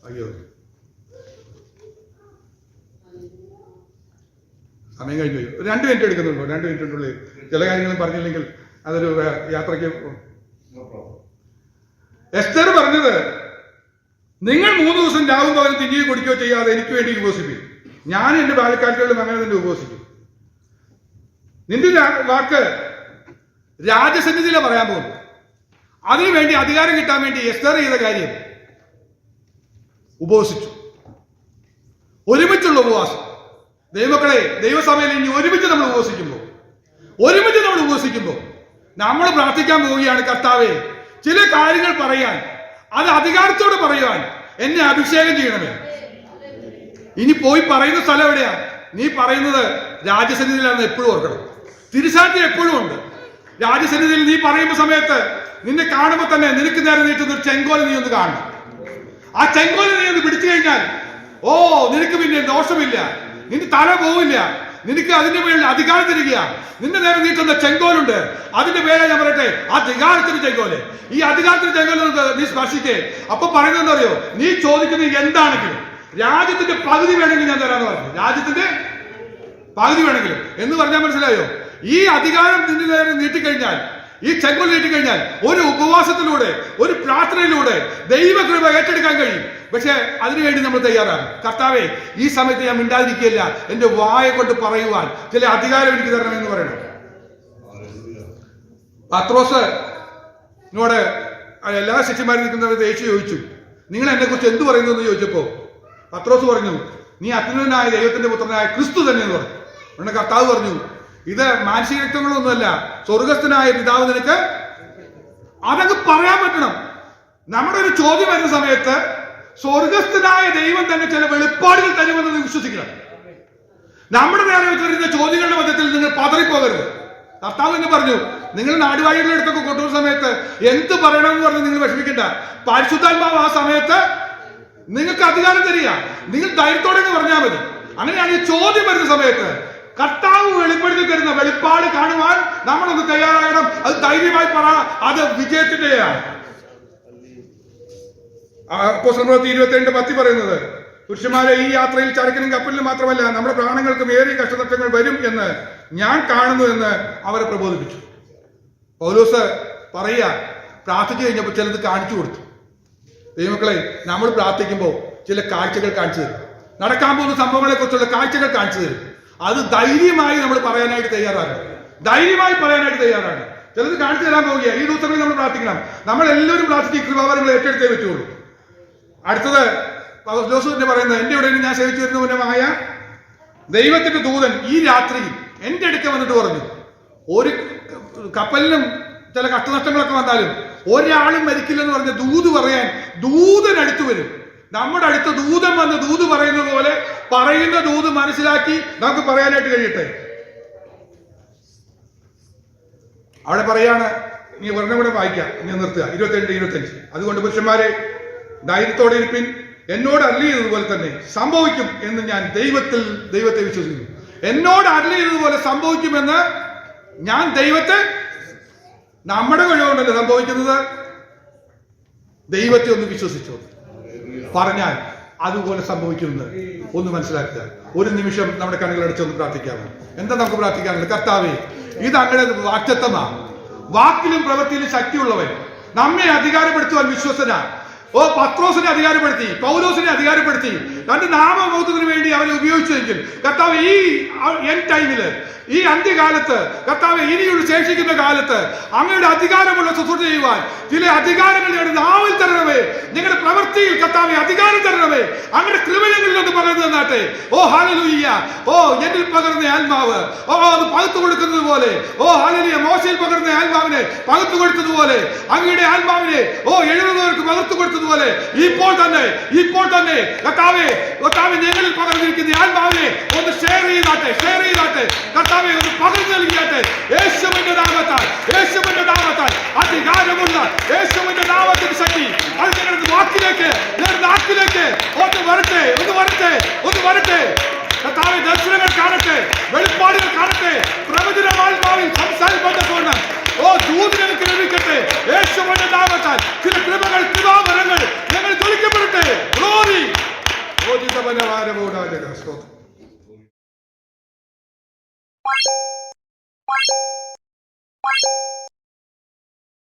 അയ്യോ, സമയം കഴിഞ്ഞു പോയി. 2 മിനിറ്റ് എടുക്കുന്നുണ്ടോ? 2 മിനിറ്റിനുള്ളിൽ ചില കാര്യങ്ങളും പറഞ്ഞില്ലെങ്കിൽ അതൊരു യാത്രയ്ക്ക്. എസ്തർ പറഞ്ഞത്, നിങ്ങൾ 3 ദിവസം രാവും പകലും തിന്നുകയോ കുടിക്കുകയോ ചെയ്യാതെ എനിക്ക് വേണ്ടി ഉപവസിക്കും. ഞാൻ എന്റെ ബാലക്കാറ്റുകളിലും അങ്ങനെ തന്നെ ഉപവസിക്കും. നിന്റെ വാക്ക് രാജസന്നിധിയിലെ പറയാൻ പോകുന്നു. അതിനുവേണ്ടി അധികാരം കിട്ടാൻ വേണ്ടി എസ്തർ ചെയ്ത കാര്യം ഉപവസിച്ചു. ഒരുമിച്ചുള്ള ഉപവാസം. ദൈവമക്കളെ, ദൈവസഭയിൽ ഇനി ഒരുമിച്ച് നമ്മൾ ഉപവസിക്കുമ്പോൾ നമ്മൾ പ്രാർത്ഥിക്കാൻ പോവുകയാണ്. കർത്താവേ, ചില കാര്യങ്ങൾ പറയാൻ, അത് അധികാരത്തോട് പറയുവാൻ എന്നെ അഭിഷേകം ചെയ്യണമേ. ഇനി പോയി പറയുന്ന സ്ഥലം എവിടെയാ? നീ പറയുന്നത് രാജസന്നിധിയിലാണെന്ന് എപ്പോഴും ഓർക്കണം. തിരുസാറ്റി എപ്പോഴും ഉണ്ട്. രാജസന്നിധിയിൽ നീ പറയുന്ന സമയത്ത് നിന്നെ കാണുമ്പോൾ തന്നെ നിനക്ക് നേരെ നീട്ടുന്ന ഒരു ചെങ്കോല നീ ഒന്ന് കാണണം. ആ ചെങ്കോല നീ ഒന്ന് പിടിച്ചു കഴിഞ്ഞാൽ നിനക്ക് പിന്നെ ദോഷമില്ല, നിന്റെ തല പോവില്ല, നിനക്ക് അതിന്റെ മേളിൽ അധികാരം തരിക. നിന്റെ നേരെ നീട്ടുന്ന ചെങ്കോലുണ്ട്, അതിന്റെ പേരെ ഞാൻ പറയട്ടെ, അധികാരത്തിന്റെ ചെങ്കോല്. ഈ അധികാരത്തിന്റെ ചെങ്കോല് നീ സ്പർശിക്കേ. അപ്പൊ പറയുന്നത് അറിയോ? നീ ചോദിക്കുന്നത് എന്താണെങ്കിലും രാജ്യത്തിന്റെ പകുതി വേണമെങ്കിൽ ഞാൻ തരാന്ന് പറഞ്ഞു. രാജ്യത്തിന്റെ പകുതി വേണമെങ്കിലും എന്ന് പറഞ്ഞാൽ മനസ്സിലായോ? ഈ അധികാരം നിന്റെ നേരെ നീട്ടിക്കഴിഞ്ഞാൽ, ഈ ചെങ്കോൽ നീട്ടിക്കഴിഞ്ഞാൽ ഒരു ഉപവാസത്തിലൂടെ, ഒരു പ്രാർത്ഥനയിലൂടെ ദൈവകൃപ ഏറ്റെടുക്കാൻ കഴിയും. പക്ഷെ അതിനുവേണ്ടി നമ്മൾ തയ്യാറാണ്. കർത്താവേ, ഈ സമയത്ത് ഞാൻ മിണ്ടാതിരിക്കുകയില്ല, എന്റെ വായ കൊണ്ട് പറയുവാൻ ചില അധികാരം എനിക്ക് തരണമെന്ന് പറയണം. പത്രോസിനോട് എല്ലാ ശിഷ്യന്മാരും നിൽക്കുന്നവർ യേശു ചോദിച്ചു, നിങ്ങൾ എന്നെ കുറിച്ച് എന്ത് പറയുന്നു എന്ന് ചോദിച്ചപ്പോ പത്രോസ് പറഞ്ഞു, നീ അത്യുന്നതനായ ദൈവത്തിന്റെ പുത്രനായ ക്രിസ്തു തന്നെ എന്ന് പറഞ്ഞു. ഉടനെ കർത്താവ് പറഞ്ഞു, ഇത് മാനസിക രക്തങ്ങളൊന്നുമല്ല, സ്വർഗസ്ഥനായ പിതാവ് നിനക്ക് അതങ്ങ് പറയാൻ പറ്റണം. നമ്മുടെ ഒരു ചോദ്യം വരുന്ന സമയത്ത് സ്വർഗസ്ഥനായ ദൈവം തന്നെ ചില വെളിപ്പാടുകൾ തരുമെന്ന് വിശ്വസിക്കണം. നമ്മുടെ നേരെ വെച്ചിരുന്ന ചോദ്യങ്ങളുടെ മധ്യത്തിൽ നിങ്ങൾ പതറിപ്പോകരുത്. കർത്താവ് തന്നെ പറഞ്ഞു, നിങ്ങൾ നാടുവാഴികളുടെ അടുത്തൊക്കെ കൊണ്ടുവരുന്ന സമയത്ത് എന്ത് പറയണമെന്ന് പറഞ്ഞ് നിങ്ങൾ വിഷമിക്കണ്ട. പരിശുദ്ധാത്മാവ് ആ സമയത്ത് നിങ്ങൾക്ക് അധികാരം തരിക. നിങ്ങൾ ധൈര്യത്തോടെ പറഞ്ഞാൽ മതി. അങ്ങനെയാണ് ഈ ചോദ്യം വരുന്ന സമയത്ത് കർത്താവ് വെളിപ്പെടുത്തി തരുന്ന വെളിപ്പാട് കാണുവാൻ നമ്മളൊന്ന് തയ്യാറാകണം. അത് ധൈര്യമായി പറ, അത് വിജയത്തിന്റെയാണ്. അപ്പോസ്തലപ്രവൃത്തി 22:10 പറയുന്നത്, പുരുഷന്മാരെ, ഈ യാത്രയിൽ ചരക്കിനും കപ്പലിനും മാത്രമല്ല നമ്മുടെ പ്രാണങ്ങൾക്കും ഏറിയ കഷ്ടനഷ്ടങ്ങൾ വരും എന്ന് ഞാൻ കാണുന്നു എന്ന് അവരെ പ്രബോധിപ്പിച്ചു. പൗലോസ് പറയുക, പ്രാർത്ഥിച്ചു കഴിഞ്ഞപ്പോൾ ചിലത് കാണിച്ചു കൊടുത്തു. ദൈവമക്കളെ, നമ്മൾ പ്രാർത്ഥിക്കുമ്പോൾ ചില കാഴ്ചകൾ കാണിച്ചു തരും. നടക്കാൻ പോകുന്ന സംഭവങ്ങളെ കുറിച്ചുള്ള കാഴ്ചകൾ കാണിച്ചു തരും. അത് ധൈര്യമായി നമ്മൾ പറയാനായിട്ട് തയ്യാറാകണം. ചിലത് കാണിച്ചു തരാൻ പോവുക. ഈ ദിവസങ്ങളിൽ നമ്മൾ പ്രാർത്ഥിക്കണം. നമ്മൾ എല്ലാവരും പ്രാർത്ഥിച്ച് കൃപാവരങ്ങൾ ഏറ്റെടുത്തേ വെച്ചുള്ളൂ. അടുത്തത് ജോസഫിന്റെ പറയുന്നത്, എന്റെ ഉടനെ ഞാൻ സേവിച്ചു വരുന്ന മുന്നമായ ദൈവത്തിന്റെ ദൂതൻ ഈ രാത്രിയിൽ എന്റെ അടുക്ക വന്നിട്ട് പറഞ്ഞു, ഒരു കപ്പലിനും ചില കഷ്ടനഷ്ടങ്ങളൊക്കെ വന്നാലും ഒരാളും മരിക്കില്ലെന്ന് പറഞ്ഞ ദൂത് പറയാൻ ദൂതൻ അടുത്ത് വരും. നമ്മുടെ അടുത്ത് ദൂതൻ വന്ന് ദൂത് പറയുന്നത് പോലെ പറയുന്ന ദൂത് മനസ്സിലാക്കി നമുക്ക് പറയാനായിട്ട് കഴിയട്ടെ. അവിടെ പറയാണ്, നീ ഒരെണ്ണം കൂടെ വായിക്കാം, ഞാൻ നിർത്തുക, 22-25. അതുകൊണ്ട് പുരുഷന്മാരെ, ധൈര്യത്തോടെ ഇരിപ്പിൻ, എന്നോട് അരുളി ചെയ്തതുപോലെ തന്നെ സംഭവിക്കും എന്ന് ഞാൻ ദൈവത്തെ വിശ്വസിക്കുന്നു. എന്നോട് അരുളി ചെയ്തതുപോലെ സംഭവിക്കുമെന്ന് ഞാൻ ദൈവത്തെ, നമ്മുടെ കഴിവുകൊണ്ടല്ല സംഭവിക്കുന്നത്, ദൈവത്തെ ഒന്ന് വിശ്വസിച്ചു പറഞ്ഞാൽ അതുപോലെ സംഭവിക്കുന്നത് ഒന്ന് മനസ്സിലാക്കുക. ഒരു നിമിഷം നമ്മുടെ കണ്ണുകൾ അടച്ചൊന്ന് പ്രാർത്ഥിക്കാമോ? എന്താ നമുക്ക് പ്രാർത്ഥിക്കാനുള്ളത്? കർത്താവേ, ഇത് അങ്ങയുടെ വാക്തത്വമാണ്. വാക്കിലും പ്രവൃത്തിയിലും ശക്തിയുള്ളവൻ, നമ്മെ അധികാരപ്പെടുത്തുവാൻ വിശ്വസന. പത്രോസിനെ അധികാരപ്പെടുത്തി, പൗലോസിനെ അധികാരപ്പെടുത്തി, തന്റെ നാമബോധത്തിന് വേണ്ടി അവരെ ഉപയോഗിച്ചെങ്കിൽ കർത്താവ് ഈ ടൈമില്, ഈ അന്ത്യകാലത്ത്, കർത്താവ് ഇനിയുള്ള ശേഷിക്കുന്ന കാലത്ത് അങ്ങയുടെ അധികാരമുള്ള ശുശ്രൂഷ ചെയ്യുവാൻ ചില അധികാരങ്ങൾ ഞങ്ങളുടെ നാവിൽ തരണമേ. ഞങ്ങളുടെ പ്രവൃത്തിയിൽ കർത്താവ് അധികാരം തരണമേ. അങ്ങയുടെ കൃപകളിൽ ഒന്ന് പകർന്നു തന്നാട്ടെ. ഹല്ലേലൂയ. എന്നിൽ പകർന്ന ആത്മാവ് അത് പകുത്തു കൊടുക്കുന്നത് പോലെ, ഹല്ലേലൂയ, മോശയിൽ പകർന്ന ആത്മാവിനെ പകുത്തു കൊടുത്തതുപോലെ, അങ്ങയുടെ ആത്മാവിനെ 70 പേർക്ക് പകർത്തു കൊടുത്തതുപോലെ ഇപ്പോൾ തന്നെ കർത്താവേ, ഞങ്ങളിൽ പകർന്നിരിക്കുന്ന ആത്മാവിനെ ഒന്ന് ഷെയർ ചെയ്താട്ടെ. കർത്താവേ, ഒന്ന് പകർന്നു നൽകിയാട്ടെ. യേശുവിന്റെ നാമത്താൽ അധികാരമുള്ള യേശുവിന്റെ നാമത്തിന്റെ ശക്തി അത് ഞങ്ങളുടെ വാക്കിലേക്ക്, ഞങ്ങളുടെ നാക്കിലേക്ക് ഒന്ന് വരട്ടെ. കർത്താവേ, ദർശനങ്ങൾ കാണട്ടെ, വെളിപ്പാടുകൾ കാണട്ടെ, പ്രവചനമാത്മാവിൽ സംസാരിക്കപ്പെട്ട ദൂതങ്ങൾക്ക് ലഭിക്കട്ടെ. യേശുവിന്റെ നാമത്താൽ ചില കൃപകൾ